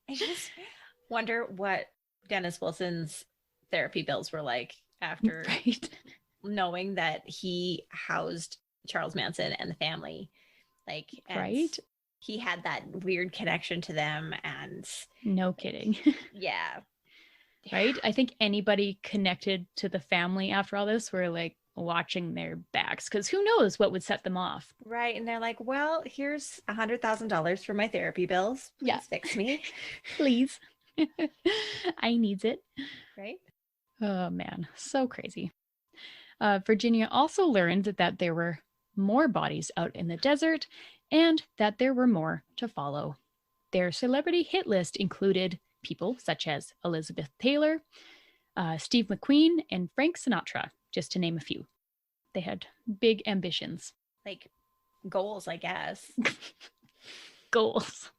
I just wonder what Dennis Wilson's therapy bills were like after knowing that he housed Charles Manson and the family. Like, right? He had that weird connection to them, and no kidding. Yeah. Right? I think anybody connected to the family after all this were like watching their backs, because who knows what would set them off. Right. And they're like, well, here's $100,000 for my therapy bills. Please fix me. Please. I needs it. Right. Oh man, so crazy. Virginia also learned that there were more bodies out in the desert and that there were more to follow. Their celebrity hit list included people such as Elizabeth Taylor, Steve McQueen, and Frank Sinatra, just to name a few. They had big ambitions. Like goals, I guess. Goals.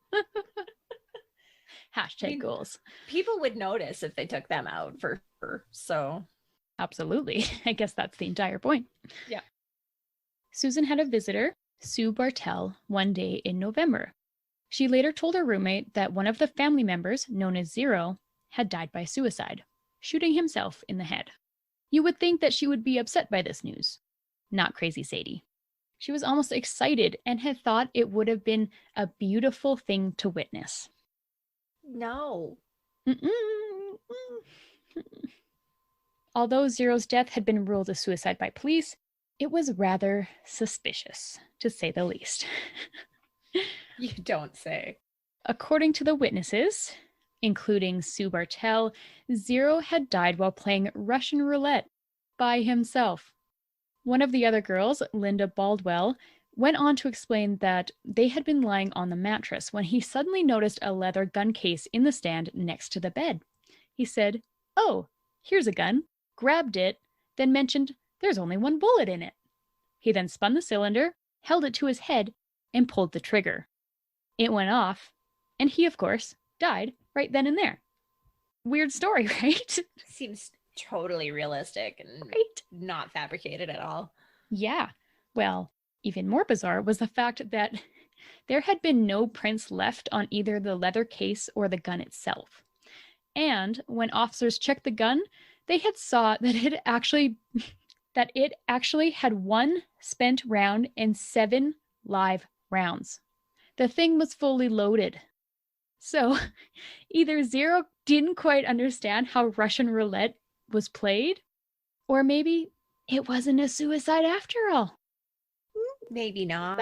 Hashtag goals. People would notice if they took them out for sure. So absolutely. I guess that's the entire point. Yeah. Susan had a visitor, Sue Bartell, one day in November. She later told her roommate that one of the family members, known as Zero, had died by suicide, shooting himself in the head. You would think that she would be upset by this news. Not Crazy Sadie. She was almost excited and had thought it would have been a beautiful thing to witness. No. Although Zero's death had been ruled a suicide by police, it was rather suspicious, to say the least. You don't say. According to the witnesses, including Sue Bartell, Zero had died while playing Russian roulette by himself. One of the other girls, Linda Baldwell, went on to explain that they had been lying on the mattress when he suddenly noticed a leather gun case in the stand next to the bed. He said, "Oh, here's a gun," grabbed it, then mentioned there's only one bullet in it. He then spun the cylinder, held it to his head, and pulled the trigger. It went off, and he, of course, died right then and there. Weird story, right? Seems totally realistic and not fabricated at all. Yeah. Well, even more bizarre was the fact that there had been no prints left on either the leather case or the gun itself. And when officers checked the gun, they had saw that it actually had one spent round and 7 live rounds. The thing was fully loaded. So either Zero didn't quite understand how Russian roulette was played, or maybe it wasn't a suicide after all. Maybe not.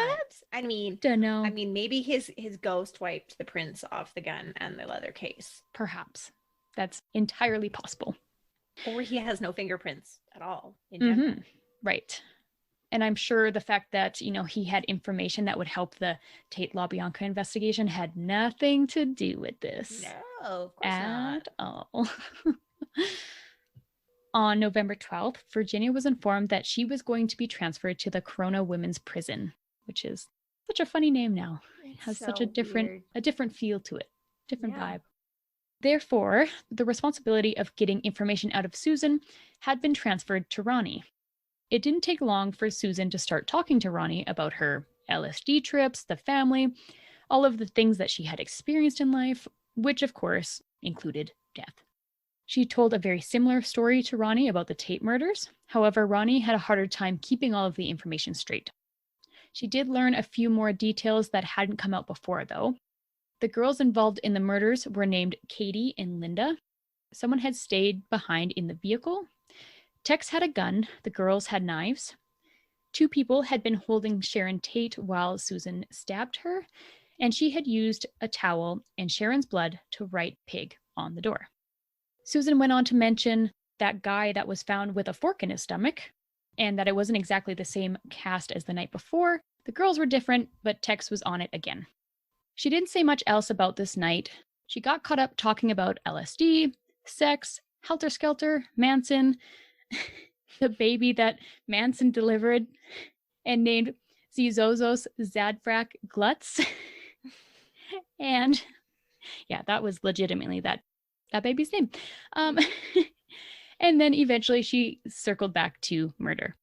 Dunno. I mean, maybe his ghost wiped the prints off the gun and the leather case. Perhaps. That's entirely possible. Or he has no fingerprints at all in general. Right. And I'm sure the fact that, he had information that would help the Tate LaBianca investigation had nothing to do with this. No, of course not. At all. On November 12th, Virginia was informed that she was going to be transferred to the Corona Women's Prison, which is such a funny name now. It has such a different feel to it, different vibe. Therefore, the responsibility of getting information out of Susan had been transferred to Ronnie. It didn't take long for Susan to start talking to Ronnie about her LSD trips, the family, all of the things that she had experienced in life, which of course included death. She told a very similar story to Ronnie about the Tate murders. However, Ronnie had a harder time keeping all of the information straight. She did learn a few more details that hadn't come out before, though. The girls involved in the murders were named Katie and Linda. Someone had stayed behind in the vehicle. Tex had a gun. The girls had knives. 2 people had been holding Sharon Tate while Susan stabbed her, and she had used a towel and Sharon's blood to write pig on the door. Susan went on to mention that guy that was found with a fork in his stomach, and that it wasn't exactly the same cast as the night before. The girls were different, but Tex was on it again. She didn't say much else about this night. She got caught up talking about LSD, sex, Helter Skelter, Manson, the baby that Manson delivered and named Zizozos Zadfrak Glutz. And yeah, that was legitimately that baby's name. And then eventually she circled back to murder.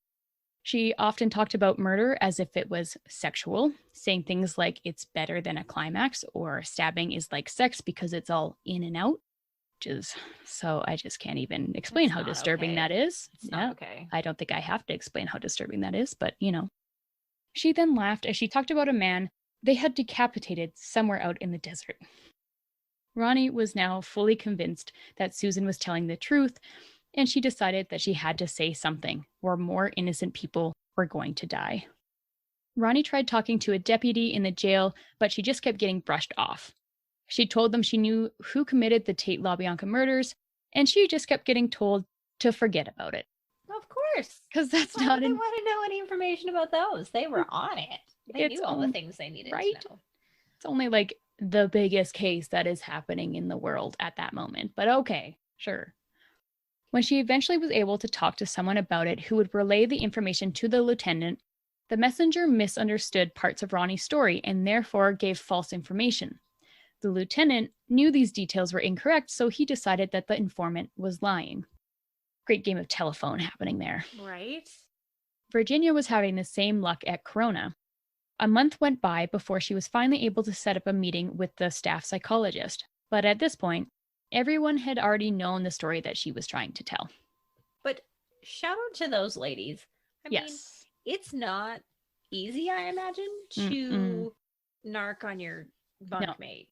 She often talked about murder as if it was sexual, saying things like it's better than a climax, or stabbing is like sex because it's all in and out. So I just can't even explain how disturbing that is. It's not okay. I don't think I have to explain how disturbing that is, but you know. She then laughed as she talked about a man they had decapitated somewhere out in the desert. Ronnie was now fully convinced that Susan was telling the truth, and she decided that she had to say something, or more innocent people were going to die. Ronnie tried talking to a deputy in the jail, but she just kept getting brushed off. She told them she knew who committed the Tate LaBianca murders, and she just kept getting told to forget about it. Of course. Because that's Why not... They want to know any information about those. They were on it. They knew all the things they needed to know. It's only like the biggest case that is happening in the world at that moment. But okay, sure. When she eventually was able to talk to someone about it who would relay the information to the lieutenant, the messenger misunderstood parts of Ronnie's story and therefore gave false information. The lieutenant knew these details were incorrect, so he decided that the informant was lying. Great game of telephone happening there. Right. Virginia was having the same luck at Corona. A month went by before she was finally able to set up a meeting with the staff psychologist. But at this point, everyone had already known the story that she was trying to tell. But shout out to those ladies. I mean, it's not easy, I imagine, to narc on your bunkmate.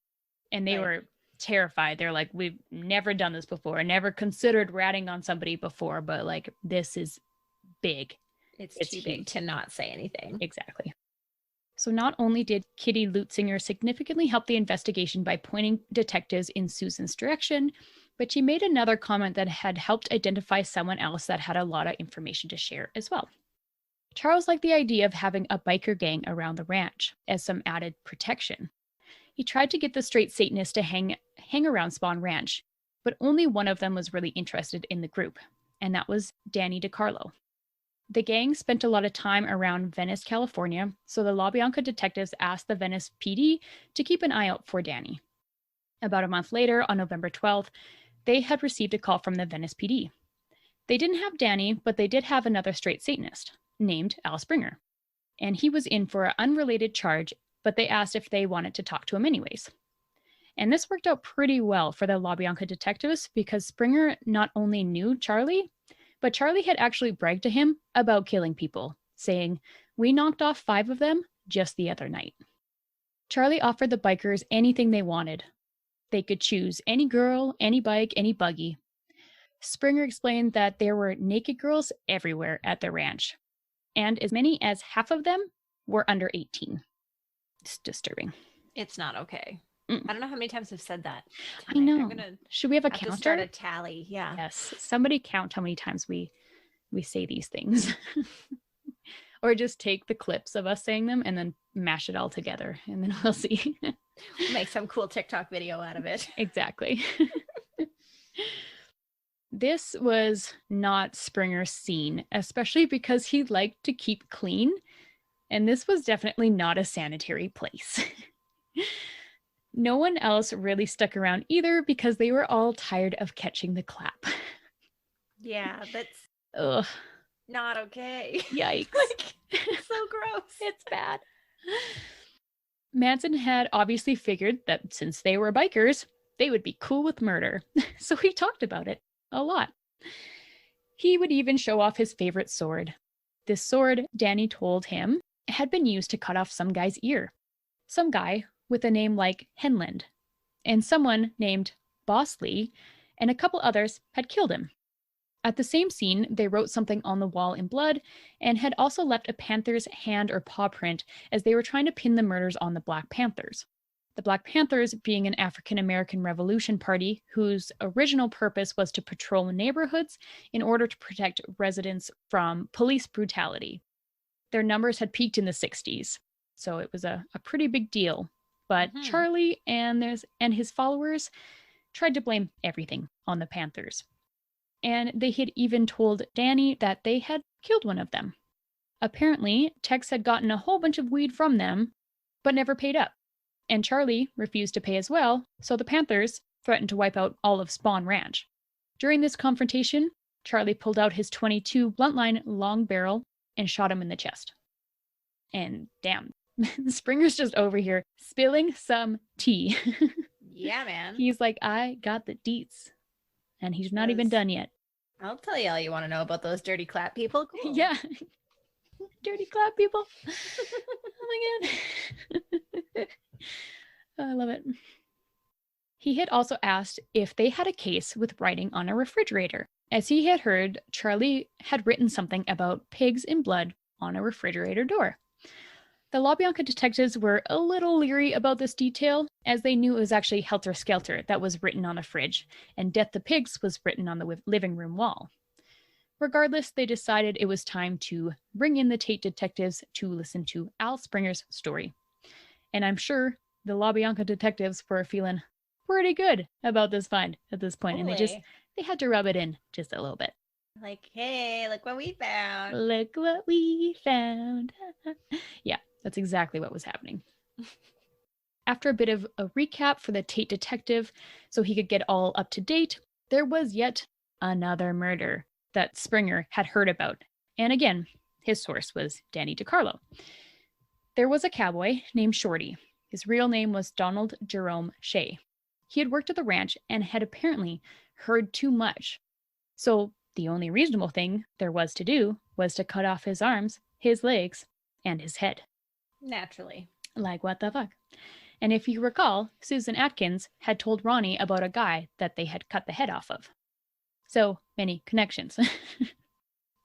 And they were terrified. They're like, we've never done this before, never considered ratting on somebody before, but like, this is big. It's too big to not say anything. Exactly. So not only did Kitty Lutzinger significantly help the investigation by pointing detectives in Susan's direction, but she made another comment that had helped identify someone else that had a lot of information to share as well. Charles liked the idea of having a biker gang around the ranch as some added protection. He tried to get the straight Satanists to hang around Spawn Ranch, but only one of them was really interested in the group, and that was Danny DiCarlo. The gang spent a lot of time around Venice, California, so the LaBianca detectives asked the Venice PD to keep an eye out for Danny. About a month later, on November 12th, they had received a call from the Venice PD. They didn't have Danny, but they did have another straight Satanist, named Al Springer. And he was in for an unrelated charge, but they asked if they wanted to talk to him anyways. And this worked out pretty well for the LaBianca detectives because Springer not only knew Charlie, but Charlie had actually bragged to him about killing people, saying, "We knocked off 5 of them just the other night." Charlie offered the bikers anything they wanted. They could choose any girl, any bike, any buggy. Springer explained that there were naked girls everywhere at the ranch, and as many as half of them were under 18. It's disturbing. It's not okay. I don't know how many times I've said that. I know. Should we have a counter? To start a tally. Yeah. Yes. Somebody count how many times we say these things. Or just take the clips of us saying them and then mash it all together, and then we'll see. We'll make some cool TikTok video out of it. Exactly. This was not Springer's scene, especially because he liked to keep clean, and this was definitely not a sanitary place. No one else really stuck around either because they were all tired of catching the clap. Yeah, that's not okay. Yikes. So gross. It's bad. Manson had obviously figured that since they were bikers, they would be cool with murder. So he talked about it. a lot. He would even show off his favorite sword. This sword, Danny told him, had been used to cut off some guy's ear. Some guy with a name like Henland. And someone named Bosley and a couple others had killed him. At the same scene, they wrote something on the wall in blood and had also left a panther's hand or paw print as they were trying to pin the murders on the Black Panthers. The Black Panthers being an African-American Revolution party whose original purpose was to patrol neighborhoods in order to protect residents from police brutality. Their numbers had peaked in the 60s, so it was a pretty big deal. But Charlie and his followers tried to blame everything on the Panthers. And they had even told Danny that they had killed one of them. Apparently, Tex had gotten a whole bunch of weed from them, but never paid up. And Charlie refused to pay as well, so the Panthers threatened to wipe out all of Spawn Ranch. During this confrontation, Charlie pulled out his .22 bluntline long barrel and shot him in the chest. And damn, Springer's just over here spilling some tea. Yeah, man. He's like, I got the deets. And he's not even done yet. I'll tell you all you want to know about those dirty clap people. Cool. Yeah. Dirty clap people. Oh my god. I love it. He had also asked if they had a case with writing on a refrigerator, as he had heard Charlie had written something about pigs in blood on a refrigerator door. The LaBianca detectives were a little leery about this detail, as they knew it was actually Helter Skelter that was written on the fridge, and Death the Pigs was written on the living room wall. Regardless, they decided it was time to bring in the Tate detectives to listen to Al Springer's story. And I'm sure the LaBianca detectives were feeling pretty good about this find at this point, and they had to rub it in just a little bit. Like, hey, look what we found. Look what we found. Yeah, that's exactly what was happening. After a bit of a recap for the Tate detective, so he could get all up to date, there was yet another murder that Springer had heard about. And again, his source was Danny DiCarlo. There was a cowboy named Shorty. His real name was Donald Jerome Shea. He had worked at the ranch and had apparently heard too much. So the only reasonable thing there was to do was to cut off his arms, his legs, and his head. Naturally. Like, what the fuck? And if you recall, Susan Atkins had told Ronnie about a guy that they had cut the head off of. So many connections.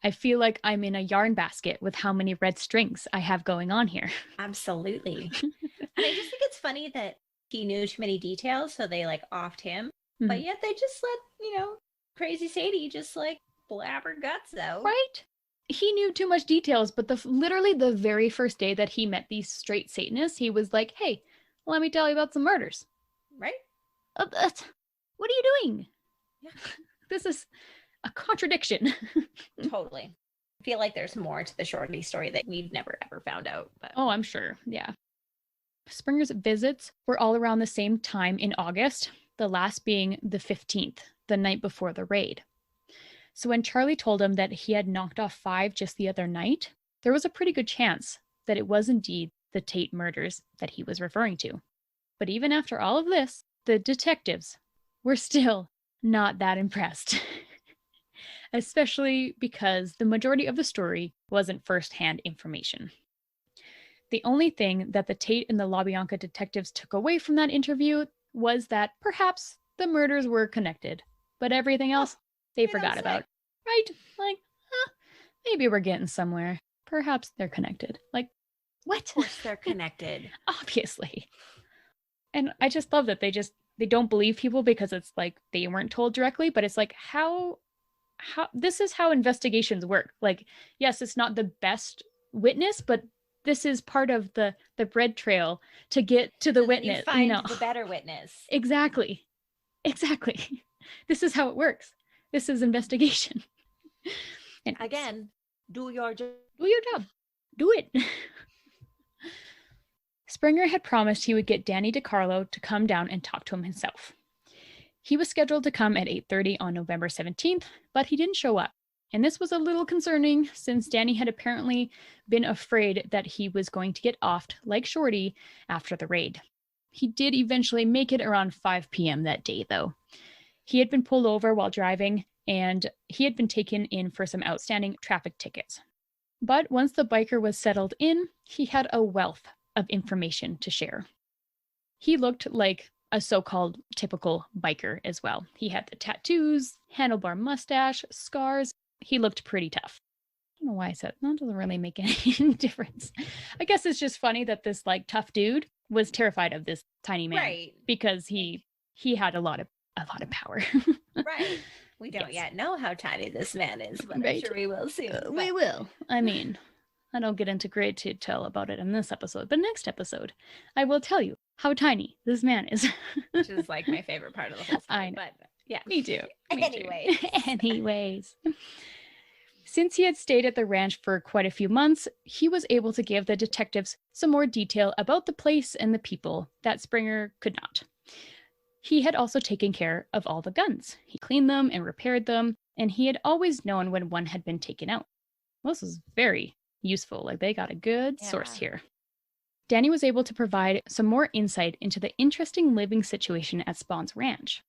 I feel like I'm in a yarn basket with how many red strings I have going on here. Absolutely. And I just think it's funny that he knew too many details, so they like offed him. Mm-hmm. But yet they just let, crazy Sadie just like blab her guts out. Right? He knew too much details, but literally the very first day that he met these straight Satanists, he was like, hey, let me tell you about some murders. Right? What are you doing? Yeah. This is a contradiction. Totally. I feel like there's more to the Shorty story that we've never ever found out. But oh, I'm sure. Yeah. Springer's visits were all around the same time in August, the last being the 15th, the night before the raid. So when Charlie told him that he had knocked off 5 just the other night, there was a pretty good chance that it was indeed the Tate murders that he was referring to. But even after all of this, the detectives were still not that impressed. Especially because the majority of the story wasn't first-hand information. The only thing that the Tate and the LaBianca detectives took away from that interview was that perhaps the murders were connected, but everything else they forgot about. Right? Like, maybe we're getting somewhere. Perhaps they're connected. Like, what? Of course they're connected. Obviously. And I just love that they don't believe people because it's like they weren't told directly, but it's like how this is how investigations work. Like, yes, it's not the best witness, but this is part of the bread trail to get to the witness. You find the better witness. Exactly. This is how it works. This is investigation. And again, do your job. Do your job. Do it. Springer had promised he would get Danny DiCarlo to come down and talk to him himself. He was scheduled to come at 8:30 on November 17th, but he didn't show up. And this was a little concerning since Danny had apparently been afraid that he was going to get offed like Shorty after the raid. He did eventually make it around 5 p.m. that day, though. He had been pulled over while driving, and he had been taken in for some outstanding traffic tickets. But once the biker was settled in, he had a wealth of information to share. He looked like a so-called typical biker as well. He had the tattoos, handlebar mustache, scars. He looked pretty tough. I don't know why I said that doesn't really make any difference. I guess it's just funny that this like tough dude was terrified of this tiny man, Right. because he had a lot of power. Right. We don't yet know how tiny this man is, but I'm Right. sure we will soon. We will. I mean, I don't get into great detail about it in this episode, but next episode, I will tell you how tiny this man is. Which is like my favorite part of the whole story. I know. But yeah. Me too. Anyways. Anyways. Since he had stayed at the ranch for quite a few months, he was able to give the detectives some more detail about the place and the people that Springer could not. He had also taken care of all the guns. He cleaned them and repaired them, and he had always known when one had been taken out. Well, this was very useful. Like, they got a good source here. Danny was able to provide some more insight into the interesting living situation at Spawn's ranch.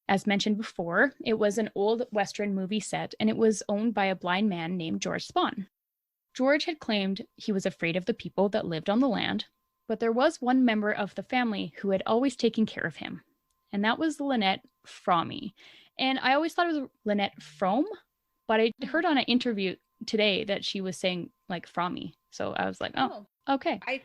As mentioned before, it was an old Western movie set, and it was owned by a blind man named George Spawn. George had claimed he was afraid of the people that lived on the land, but there was one member of the family who had always taken care of him, and that was Lynette Fromey. And I always thought it was Lynette Frome, but I heard on an interview today that she was saying like Fromey. So I was like, oh, okay. I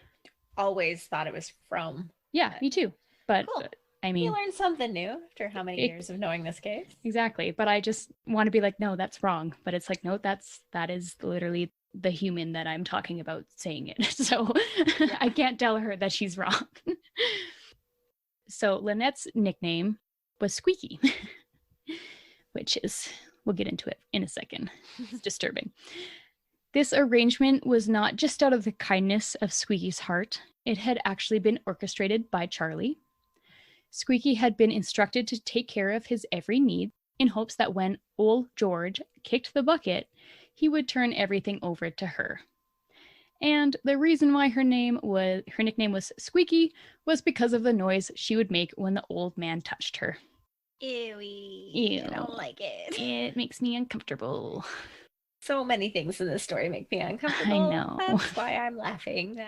always thought it was from. Yeah, me too. But cool. I mean, you learned something new after how many years of knowing this case? Exactly. But I just want to be like, no, that's wrong. But it's like, no, that is literally the human that I'm talking about saying it. So yeah. I can't tell her that she's wrong. So Lynette's nickname was Squeaky, which is, we'll get into it in a second. It's disturbing. This arrangement was not just out of the kindness of Squeaky's heart. It had actually been orchestrated by Charlie. Squeaky had been instructed to take care of his every need in hopes that when old George kicked the bucket, he would turn everything over to her. And the reason why her nickname was Squeaky was because of the noise she would make when the old man touched her. Ew. I don't like it. It makes me uncomfortable. So many things in this story make me uncomfortable. I know. That's why I'm laughing.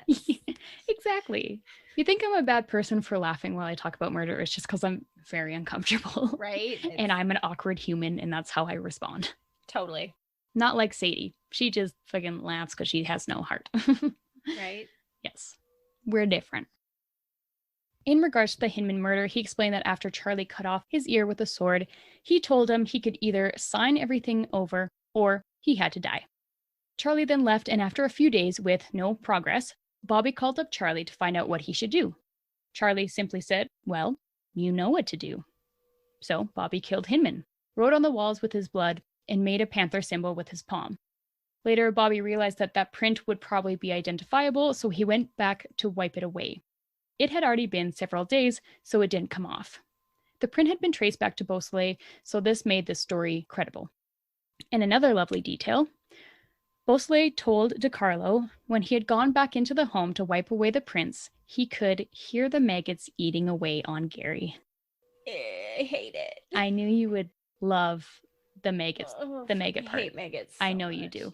Exactly. You think I'm a bad person for laughing while I talk about murder. It's just because I'm very uncomfortable. Right. And I'm an awkward human, and that's how I respond. Totally. Not like Sadie. She just fucking laughs because she has no heart. Right. Yes. We're different. In regards to the Hinman murder, he explained that after Charlie cut off his ear with a sword, he told him he could either sign everything over or he had to die. Charlie then left, and after a few days with no progress, Bobby called up Charlie to find out what he should do. Charlie simply said, well, you know what to do. So Bobby killed Hinman, wrote on the walls with his blood, and made a panther symbol with his palm. Later, Bobby realized that that print would probably be identifiable, so he went back to wipe it away. It had already been several days, so it didn't come off. The print had been traced back to Beausoleil, so this made the story credible. And another lovely detail, Beausoleil told DeCarlo when he had gone back into the home to wipe away the prints, he could hear the maggots eating away on Gary. I hate it. I knew you would love the maggots, the maggot part. I hate maggots. I know you do.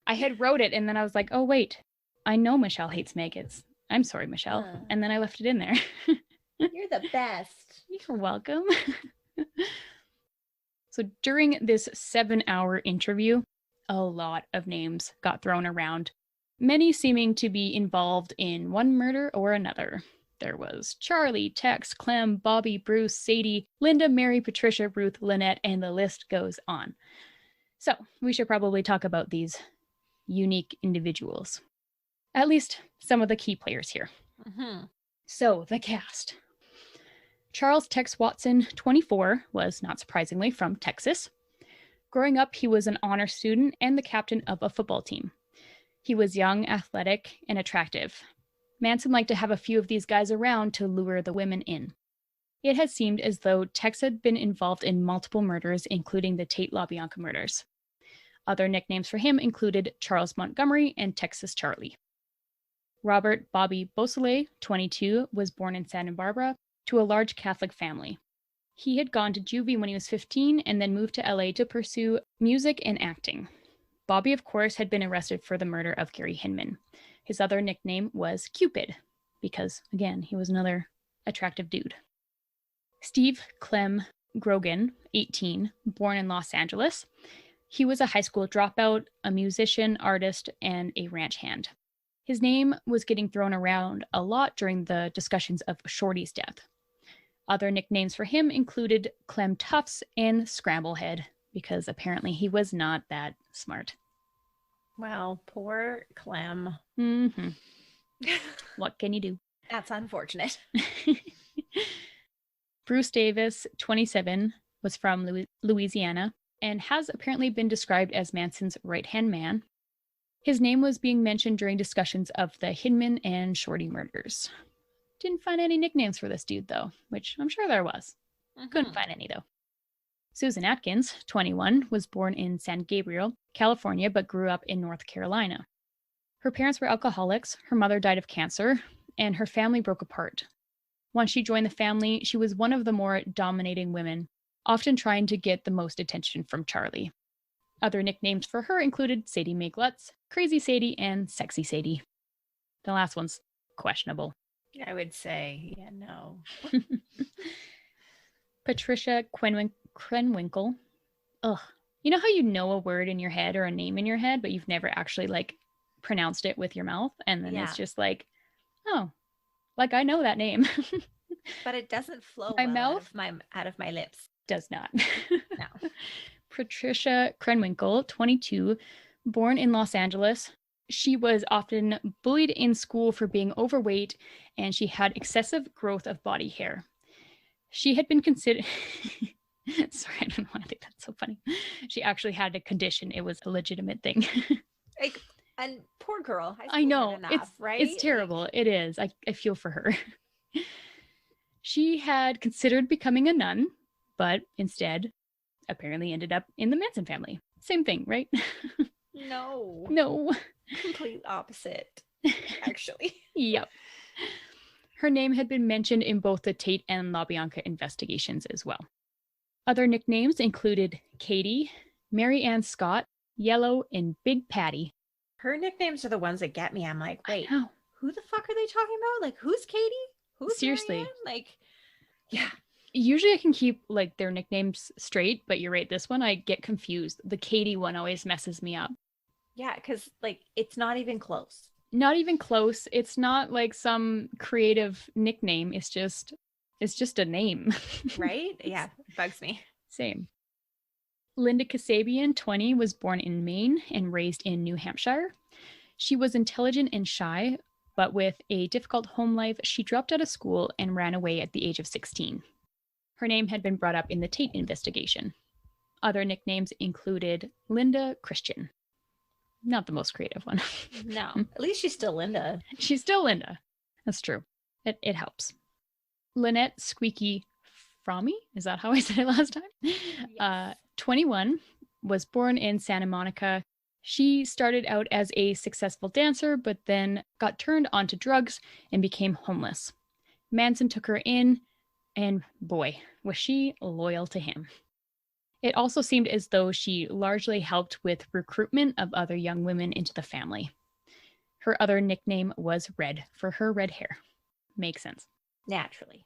I had wrote it, and then I was like, oh, wait, I know Michelle hates maggots. I'm sorry, Michelle. And then I left it in there. You're the best. You're welcome. So during this 7-hour interview, a lot of names got thrown around, many seeming to be involved in one murder or another. There was Charlie, Tex, Clem, Bobby, Bruce, Sadie, Linda, Mary, Patricia, Ruth, Lynette, and the list goes on. So we should probably talk about these unique individuals. At least some of the key players here. Mm-hmm. So the cast. Charles Tex Watson, 24, was not surprisingly from Texas. Growing up, he was an honor student and the captain of a football team. He was young, athletic, and attractive. Manson liked to have a few of these guys around to lure the women in. It had seemed as though Tex had been involved in multiple murders, including the Tate LaBianca murders. Other nicknames for him included Charles Montgomery and Texas Charlie. Robert Bobby Beausoleil, 22, was born in Santa Barbara to a large Catholic family. He had gone to juvie when he was 15 and then moved to LA to pursue music and acting. Bobby, of course, had been arrested for the murder of Gary Hinman. His other nickname was Cupid, because, again, he was another attractive dude. Steve Clem Grogan, 18, born in Los Angeles. He was a high school dropout, a musician, artist, and a ranch hand. His name was getting thrown around a lot during the discussions of Shorty's death. Other nicknames for him included Clem Tufts and Scramblehead, because apparently he was not that smart. Well, poor Clem. Mm-hmm. What can you do? That's unfortunate. Bruce Davis, 27, was from Louisiana and has apparently been described as Manson's right-hand man. His name was being mentioned during discussions of the Hinman and Shorty murders. Didn't find any nicknames for this dude, though, which I'm sure there was. Couldn't find any, though. Susan Atkins, 21, was born in San Gabriel, California, but grew up in North Carolina. Her parents were alcoholics, her mother died of cancer, and her family broke apart. Once she joined the family, she was one of the more dominating women, often trying to get the most attention from Charlie. Other nicknames for her included Sadie Mae Glutz, Crazy Sadie, and Sexy Sadie. The last one's questionable. I would say, yeah, no. Patricia Krenwinkel. Ugh. You know how you know a word in your head or a name in your head, but you've never actually, pronounced it with your mouth? And then it's just oh, I know that name. But it doesn't flow my mouth out of my lips. Does not. No. Patricia Krenwinkel, 22, born in Los Angeles. She was often bullied in school for being overweight, and she had excessive growth of body hair. She had been considered... Sorry, I don't know why I think that's so funny. She actually had a condition. It was a legitimate thing. And poor girl. I know. Enough, right? It's terrible. It is. I feel for her. She had considered becoming a nun, but instead apparently ended up in the Manson family. Same thing, right? No. No. Complete opposite, actually. Yep. Her name had been mentioned in both the Tate and LaBianca investigations as well. Other nicknames included Katie, Mary Ann Scott, Yellow, and Big Patty. Her nicknames are the ones that get me. I'm like, wait, who the fuck are they talking about? Who's Katie? Who's seriously? Yeah. Usually I can keep their nicknames straight, but you're right. This one I get confused. The Katie one always messes me up. Yeah, because it's not even close. Not even close. It's not some creative nickname. It's just a name. Right? Yeah, it bugs me. Same. Linda Kasabian, 20, was born in Maine and raised in New Hampshire. She was intelligent and shy, but with a difficult home life, she dropped out of school and ran away at the age of 16. Her name had been brought up in the Tate investigation. Other nicknames included Linda Christian. Not the most creative one. No, at least she's still Linda. She's still Linda. That's true. It helps. Lynette Squeaky Fromme, is that how I said it last time? Yes. 21, was born in Santa Monica. She started out as a successful dancer, but then got turned onto drugs and became homeless. Manson took her in, and boy, was she loyal to him. It also seemed as though she largely helped with recruitment of other young women into the family. Her other nickname was Red, for her red hair. Makes sense. Naturally.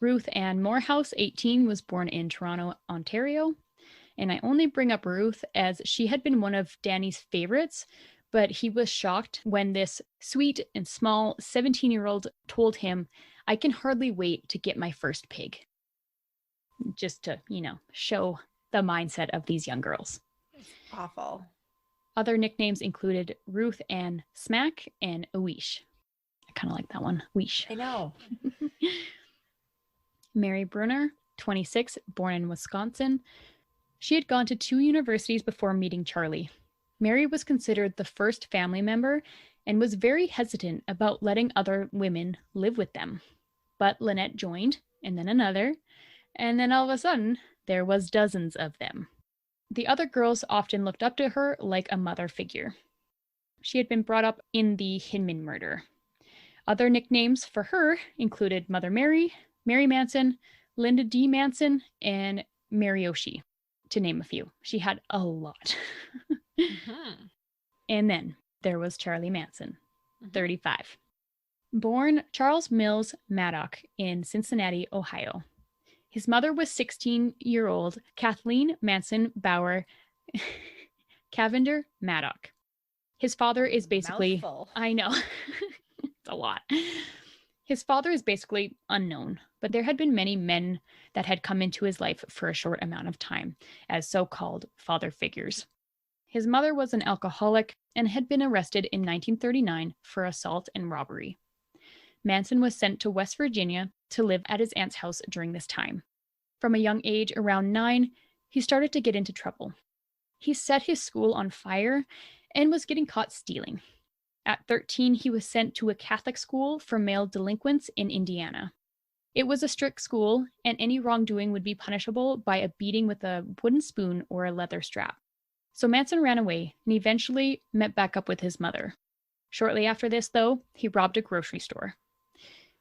Ruth Ann Morehouse, 18, was born in Toronto, Ontario. And I only bring up Ruth as she had been one of Danny's favorites, but he was shocked when this sweet and small 17-year-old told him, "I can hardly wait to get my first pig." Just to, show the mindset of these young girls. Awful. Other nicknames included Ruth Ann Smack and Oish. I kind of like that one. Oish. I know. Mary Bruner, 26, born in Wisconsin. She had gone to 2 universities before meeting Charlie. Mary was considered the first family member and was very hesitant about letting other women live with them. But Lynette joined, and then another, and then all of a sudden, there was dozens of them. The other girls often looked up to her like a mother figure. She had been brought up in the Hinman murder. Other nicknames for her included Mother Mary, Mary Manson, Linda D. Manson, and Mariyoshi, to name a few. She had a lot. Mm-hmm. And then there was Charlie Manson, 35. Born Charles Mills Maddock in Cincinnati, Ohio. His mother was 16-year-old Kathleen Manson Bauer Cavender Maddock. His father is basically... Mouthful. I know. It's a lot. His father is basically unknown, but there had been many men that had come into his life for a short amount of time as so-called father figures. His mother was an alcoholic and had been arrested in 1939 for assault and robbery. Manson was sent to West Virginia to live at his aunt's house during this time. From a young age, around 9, he started to get into trouble. He set his school on fire and was getting caught stealing. At 13, he was sent to a Catholic school for male delinquents in Indiana. It was a strict school, and any wrongdoing would be punishable by a beating with a wooden spoon or a leather strap. So Manson ran away and eventually met back up with his mother. Shortly after this, though, he robbed a grocery store.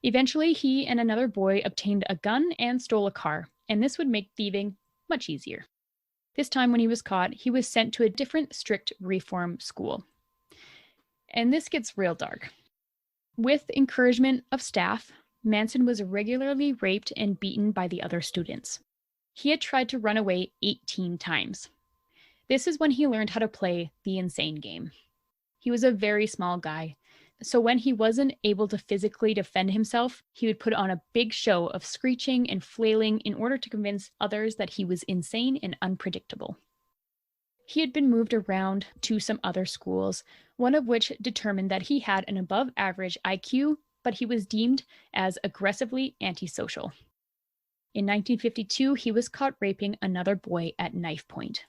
Eventually, he and another boy obtained a gun and stole a car, and this would make thieving much easier. This time when he was caught, he was sent to a different strict reform school. And this gets real dark. With encouragement of staff, Manson was regularly raped and beaten by the other students. He had tried to run away 18 times. This is when he learned how to play the insane game. He was a very small guy, so when he wasn't able to physically defend himself, he would put on a big show of screeching and flailing in order to convince others that he was insane and unpredictable. He had been moved around to some other schools, one of which determined that he had an above-average IQ, but he was deemed as aggressively antisocial. In 1952, he was caught raping another boy at knife point.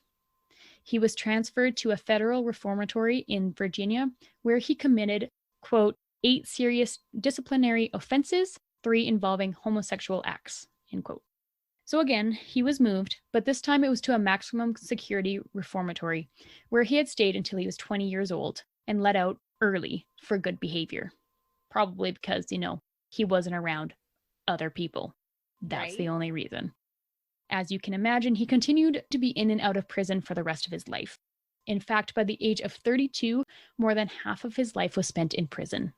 He was transferred to a federal reformatory in Virginia, where he committed, quote, 8 serious disciplinary offenses, 3 involving homosexual acts, end quote. So again, he was moved, but this time it was to a maximum security reformatory, where he had stayed until he was 20 years old and let out early for good behavior. Probably because, he wasn't around other people. That's the only reason. As you can imagine, he continued to be in and out of prison for the rest of his life. In fact, by the age of 32, more than half of his life was spent in prison.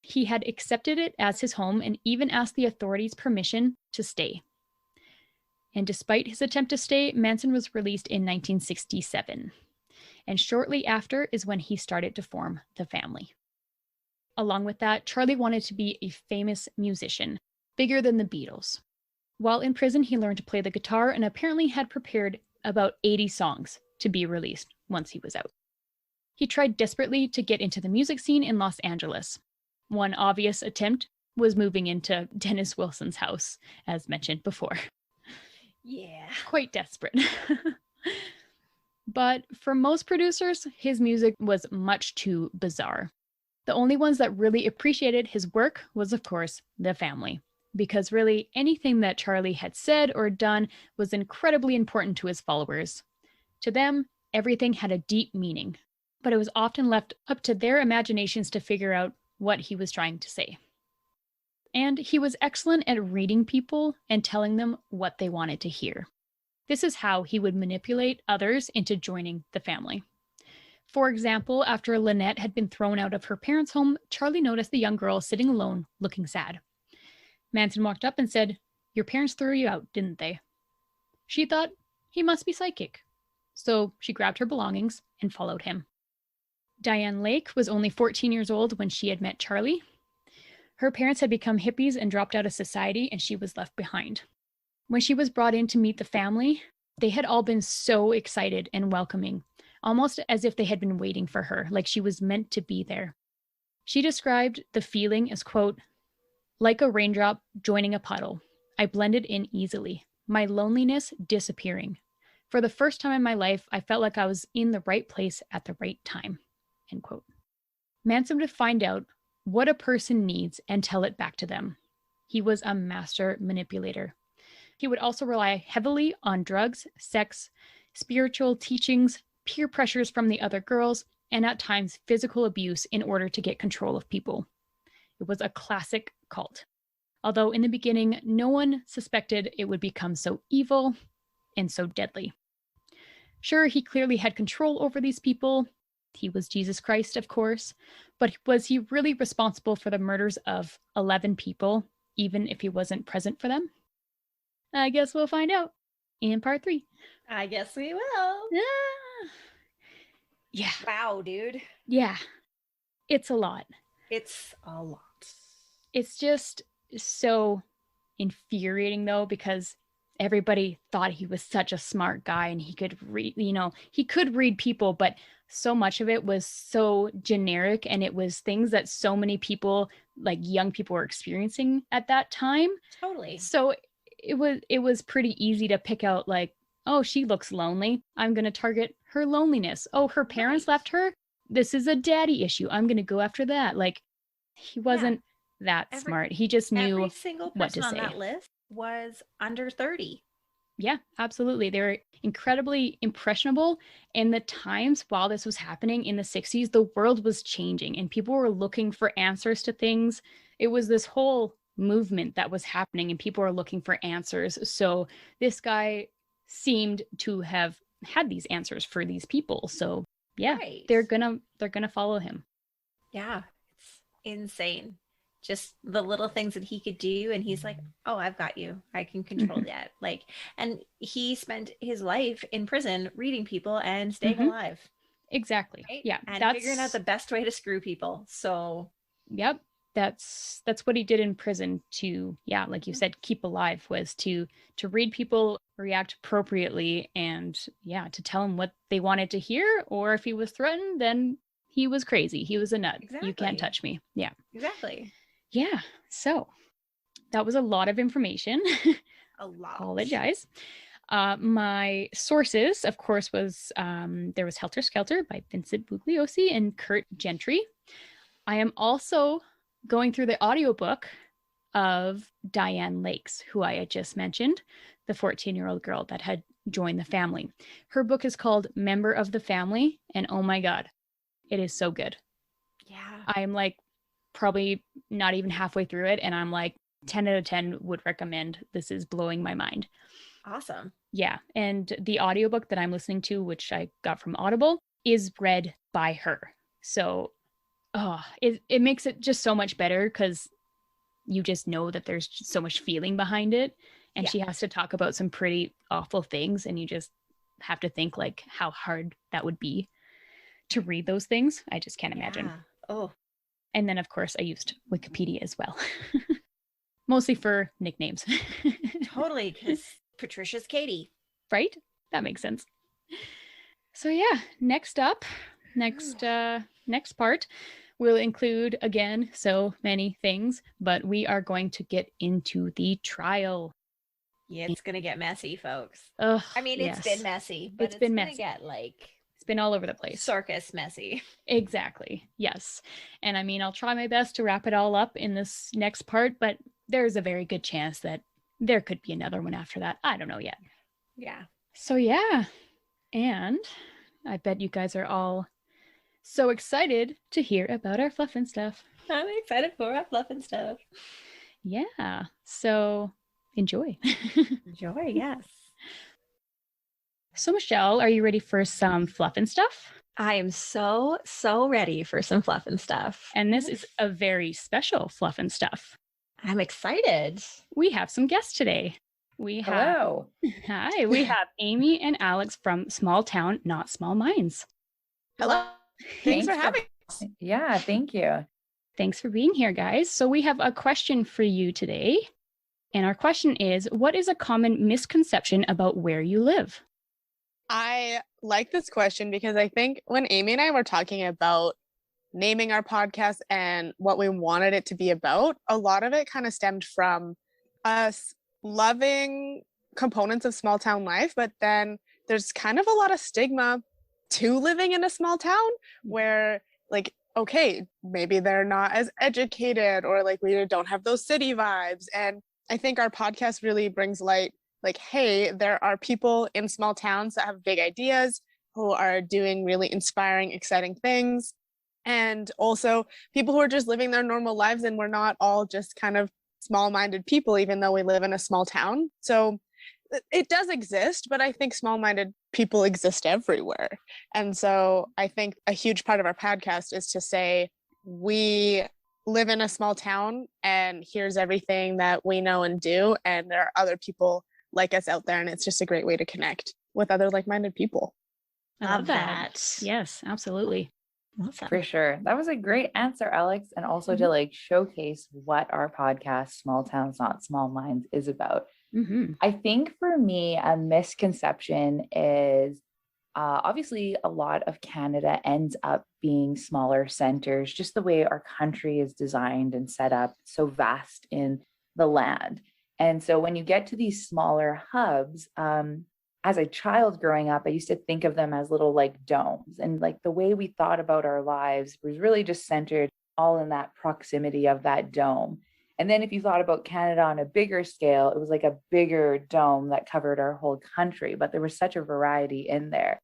He had accepted it as his home and even asked the authorities permission to stay. And despite his attempt to stay, Manson was released in 1967. And shortly after is when he started to form the family. Along with that, Charlie wanted to be a famous musician, bigger than the Beatles. While in prison, he learned to play the guitar and apparently had prepared about 80 songs to be released once he was out. He tried desperately to get into the music scene in Los Angeles. One obvious attempt was moving into Dennis Wilson's house, as mentioned before. Yeah. Quite desperate. But for most producers, his music was much too bizarre. The only ones that really appreciated his work was, of course, the family. Because really, anything that Charlie had said or done was incredibly important to his followers. To them, everything had a deep meaning, but it was often left up to their imaginations to figure out what he was trying to say. And he was excellent at reading people and telling them what they wanted to hear. This is how he would manipulate others into joining the family. For example, after Lynette had been thrown out of her parents' home, Charlie noticed the young girl sitting alone, looking sad. Manson walked up and said, "Your parents threw you out, didn't they?" She thought he must be psychic. So she grabbed her belongings and followed him. Diane Lake was only 14 years old when she had met Charlie. Her parents had become hippies and dropped out of society, and she was left behind. When she was brought in to meet the family, they had all been so excited and welcoming, almost as if they had been waiting for her, like she was meant to be there. She described the feeling as, quote, "like a raindrop joining a puddle. I blended in easily, my loneliness disappearing. For the first time in my life, I felt like I was in the right place at the right time," end quote. Manson would find out what a person needs and tell it back to them. He was a master manipulator. He would also rely heavily on drugs, sex, spiritual teachings, peer pressures from the other girls, and at times physical abuse in order to get control of people. It was a classic cult. although in the beginning, no one suspected it would become so evil and so deadly. Sure, he clearly had control over these people. He was Jesus Christ, of course, but was he really responsible for the murders of 11 people, even if he wasn't present for them? I guess we'll find out in part 3. I guess we will. Yeah. Wow, dude. Yeah. It's a lot. It's a lot. It's just so infuriating, though, because everybody thought he was such a smart guy and he could read, he could read people, but so much of it was so generic, and it was things that so many people, like young people, were experiencing at that time. Totally. So it was pretty easy to pick out, like, oh, she looks lonely, I'm going to target her loneliness. Oh, her parents left her, this is a daddy issue, I'm going to go after that. Like, he wasn't that smart. He just knew every single person what to on say. that list was under 30. Yeah, absolutely. They were incredibly impressionable. And the times while this was happening in the 60s, the world was changing and people were looking for answers to things. It was this whole movement that was happening and people were looking for answers. So this guy seemed to have had these answers for these people. So yeah, they're gonna follow him. Yeah, it's insane. Just the little things that he could do, and he's like, oh, I've got you, I can control that. Like, and he spent his life in prison reading people and staying alive. Exactly. Right? Yeah, and figuring out the best way to screw people. So yep, that's what he did in prison to, yeah, like you said, keep alive, was to read people, react appropriately, and yeah, to tell them what they wanted to hear, or if he was threatened, then he was crazy, he was a nut. You can't touch me. Yeah, exactly. Yeah, so that was a lot of information. A lot. Apologize. My sources, of course, was there was Helter Skelter by Vincent Bugliosi and Kurt Gentry. I am also going through the audiobook of Diane Lake's, who I had just mentioned, the 14-year-old girl that had joined the family. Her book is called Member of the Family, and oh my God, it is so good. Yeah. I'm like probably not even halfway through it, and I'm like 10 out of 10 would recommend. This is blowing my mind. Awesome. Yeah, and the audiobook that I'm listening to, which I got from Audible, is read by her. So it makes it just so much better, because you just know that there's just so much feeling behind it, and she has to talk about some pretty awful things, and you just have to think like how hard that would be to read those things. I just can't imagine. Oh. And then, of course, I used Wikipedia as well. Mostly for nicknames. Totally, because Patricia's Katie. Right? That makes sense. So yeah, next part will include, again, so many things, but we are going to get into the trial. Yeah, it's going to get messy, folks. Ugh, I mean, it's been messy, but it's been gonna messy. get like... It's been all over the place. Circus messy. Exactly. Yes. And I mean, I'll try my best to wrap it all up in this next part, but there's a very good chance that there could be another one after that. I don't know yet. Yeah. So yeah. And I bet you guys are all so excited to hear about our fluff and stuff. I'm excited for our fluff and stuff. Yeah. So enjoy. Enjoy, yes. So Michelle, are you ready for some fluff and stuff? I am so ready for some fluff and stuff. And this is a very special fluff and stuff. I'm excited. We have some guests today. Hello. Hi, we have Amy and Alex from Small Town, Not Small Minds. Hello. Thanks for having us. Yeah, thank you. Thanks for being here, guys. So we have a question for you today. And our question is, what is a common misconception about where you live? I like this question because I think when Amy and I were talking about naming our podcast and what we wanted it to be about, a lot of it kind of stemmed from us loving components of small town life, but then there's kind of a lot of stigma to living in a small town where, like, okay, maybe they're not as educated, or like we don't have those city vibes. And I think our podcast really brings light, like, hey, there are people in small towns that have big ideas, who are doing really inspiring, exciting things. And also people who are just living their normal lives, and we're not all just kind of small-minded people, even though we live in a small town. So it does exist, but I think small-minded people exist everywhere. And so I think a huge part of our podcast is to say, we live in a small town and here's everything that we know and do. And there are other people like us out there. And it's just a great way to connect with other like-minded people. I love that. Yes, absolutely. Awesome. For sure. That was a great answer, Alex. And also to like showcase what our podcast, Small Towns, Not Small Minds, is about. I think for me, a misconception is obviously a lot of Canada ends up being smaller centers, just the way our country is designed and set up, so vast in the land. And so when you get to these smaller hubs, as a child growing up, I used to think of them as little like domes. And like the way we thought about our lives was really just centered all in that proximity of that dome. And then if you thought about Canada on a bigger scale, it was like a bigger dome that covered our whole country, but there was such a variety in there.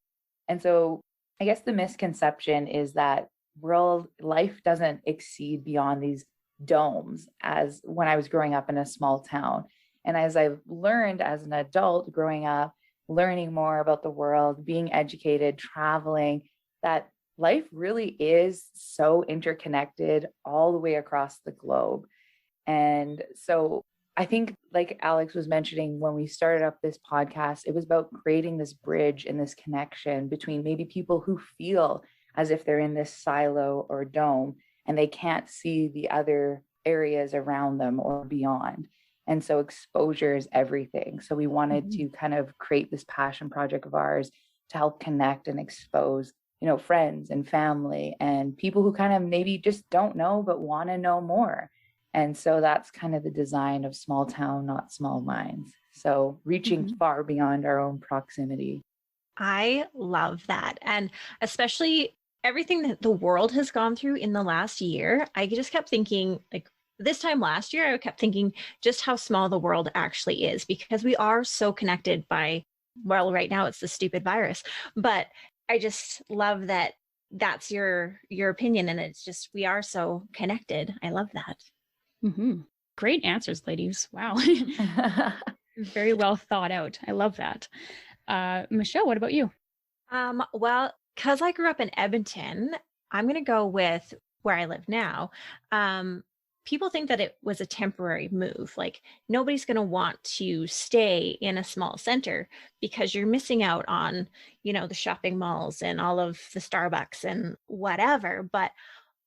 And so I guess the misconception is that real life doesn't exceed beyond these domes, as when I was growing up in a small town. And as I've learned as an adult growing up, learning more about the world, being educated, traveling, that life really is so interconnected all the way across the globe. And so I think, like Alex was mentioning, when we started up this podcast, it was about creating this bridge and this connection between maybe people who feel as if they're in this silo or dome and they can't see the other areas around them or beyond. And so exposure is everything. So we wanted to kind of create this passion project of ours to help connect and expose, you know, friends and family and people who kind of maybe just don't know, but want to know more. And so that's kind of the design of Small Town, Not Small Minds. So reaching far beyond our own proximity. I love that. And especially everything that the world has gone through in the last year, I just kept thinking, like, this time last year, I kept thinking just how small the world actually is, because we are so connected by, well, right now it's the stupid virus, but I just love that that's your opinion. And it's just, we are so connected. I love that. Great answers, ladies. Wow. Very well thought out. I love that. Michelle, what about you? Well, because I grew up in Edmonton, I'm going to go with where I live now. People think that it was a temporary move. Like, nobody's going to want to stay in a small center because you're missing out on, you know, the shopping malls and all of the Starbucks and whatever. But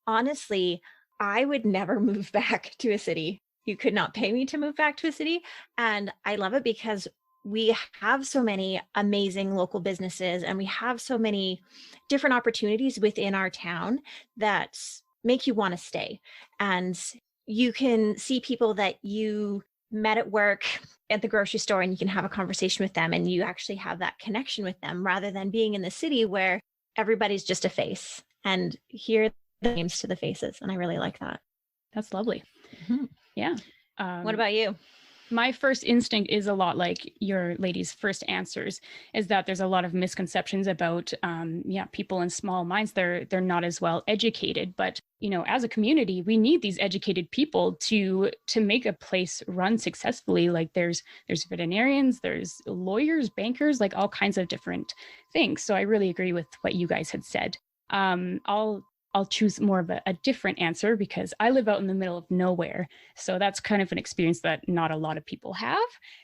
honestly, I would never move back to a city. You could not pay me to move back to a city. And I love it because we have so many amazing local businesses and we have so many different opportunities within our town that make you want to stay. And you can see people that you met at work, at the grocery store, and you can have a conversation with them and you actually have that connection with them, rather than being in the city where everybody's just a face. And here the names to the faces. And I really like that. That's lovely. Yeah. What about you? My first instinct is a lot like your ladies' first answers, is that there's a lot of misconceptions about, people in small minds. They're not as well educated, but, you know, as a community, we need these educated people to make a place run successfully. Like there's veterinarians, there's lawyers, bankers, like all kinds of different things. So I really agree with what you guys had said. I'll choose more of a different answer because I live out in the middle of nowhere. So that's kind of an experience that not a lot of people have.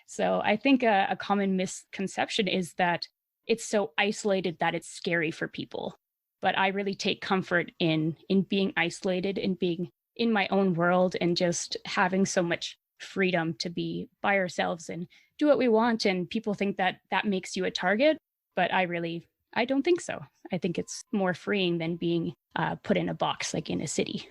So I think a common misconception is that it's so isolated that it's scary for people. But I really take comfort in being isolated and being in my own world and just having so much freedom to be by ourselves and do what we want. And people think that that makes you a target, but I don't think so. I think it's more freeing than being put in a box, like in a city.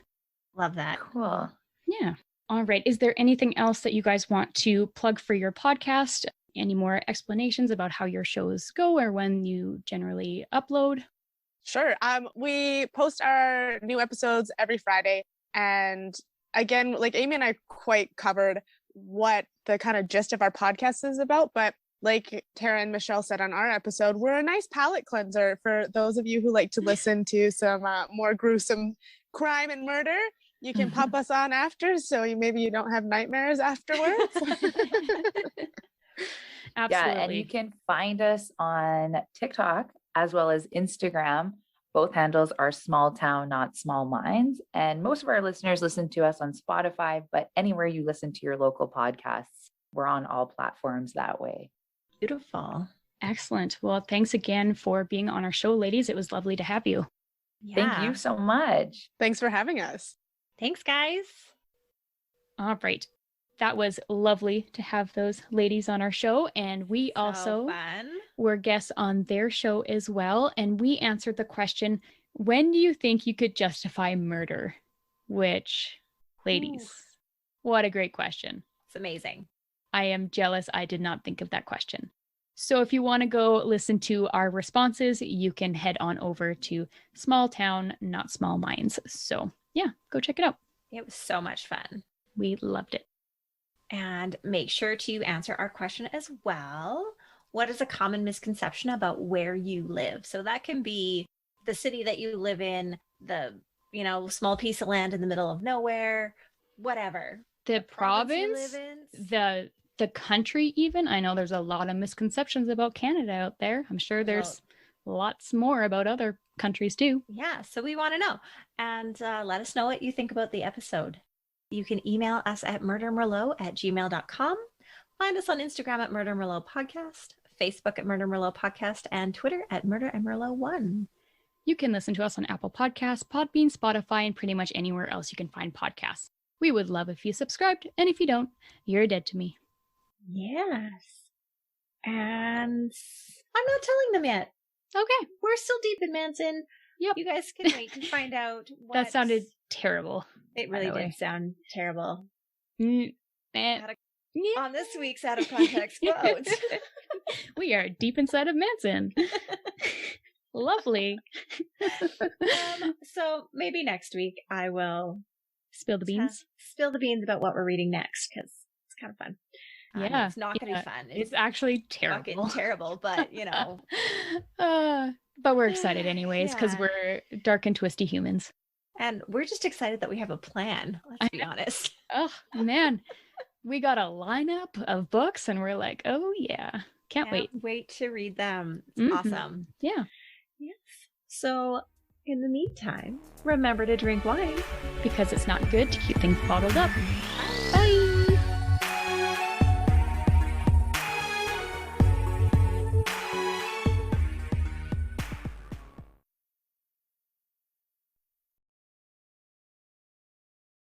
Love that. Cool. Yeah. All right. Is there anything else that you guys want to plug for your podcast? Any more explanations about how your shows go or when you generally upload? Sure. We post our new episodes every Friday. And again, like Amy and I quite covered what the kind of gist of our podcast is about, but like Tara and Michelle said on our episode, we're a nice palate cleanser for those of you who like to listen to some more gruesome crime and murder. You can pop us on after, so maybe you don't have nightmares afterwards. Absolutely. Yeah, and you can find us on TikTok as well as Instagram. Both handles are Small Town, Not Small Minds. And most of our listeners listen to us on Spotify, but anywhere you listen to your local podcasts, we're on all platforms that way. Beautiful. Excellent. Well, thanks again for being on our show, ladies. It was lovely to have you. Yeah. Thank you so much. Thanks for having us. Thanks, guys. All right. That was lovely to have those ladies on our show. And we also were guests on their show as well. And we answered the question, when do you think you could justify murder? Which, ladies, what a great question. It's amazing. I am jealous I did not think of that question. So if you want to go listen to our responses, you can head on over to Small Town, Not Small Minds. So yeah, go check it out. It was so much fun. We loved it. And make sure to answer our question as well. What is a common misconception about where you live? So that can be the city that you live in, the, small piece of land in the middle of nowhere, whatever. The province, you live in. the country even. I know there's a lot of misconceptions about Canada out there. I'm sure there's lots more about other countries too. Yeah, so we want to know. And let us know what you think about the episode. You can email us at murdermerlot@gmail.com. Find us on Instagram at Murder Merlot Podcast, Facebook at Murder Merlot Podcast, and Twitter at Murder and Merlot 1. You can listen to us on Apple Podcasts, Podbean, Spotify, and pretty much anywhere else you can find podcasts. We would love if you subscribed, and if you don't, you're dead to me. Yes. And I'm not telling them yet. Okay. We're still deep in Manson. Yep. You guys can wait and find out what... That sounded terrible. It really did sound terrible. On this week's Out of Context quote. We are deep inside of Manson. Lovely. So maybe next week I will spill the beans. Spill the beans about what we're reading next, because it's kind of fun. Yeah. It's not going to be fun. It's actually terrible. Fucking terrible, but but we're excited anyways, because we're dark and twisty humans. And we're just excited that we have a plan, let's be honest. Oh, man. We got a lineup of books and we're like, oh, yeah. Can't wait. Wait to read them. It's awesome. Yeah. Yes. So in the meantime, remember to drink wine. Because it's not good to keep things bottled up. Bye.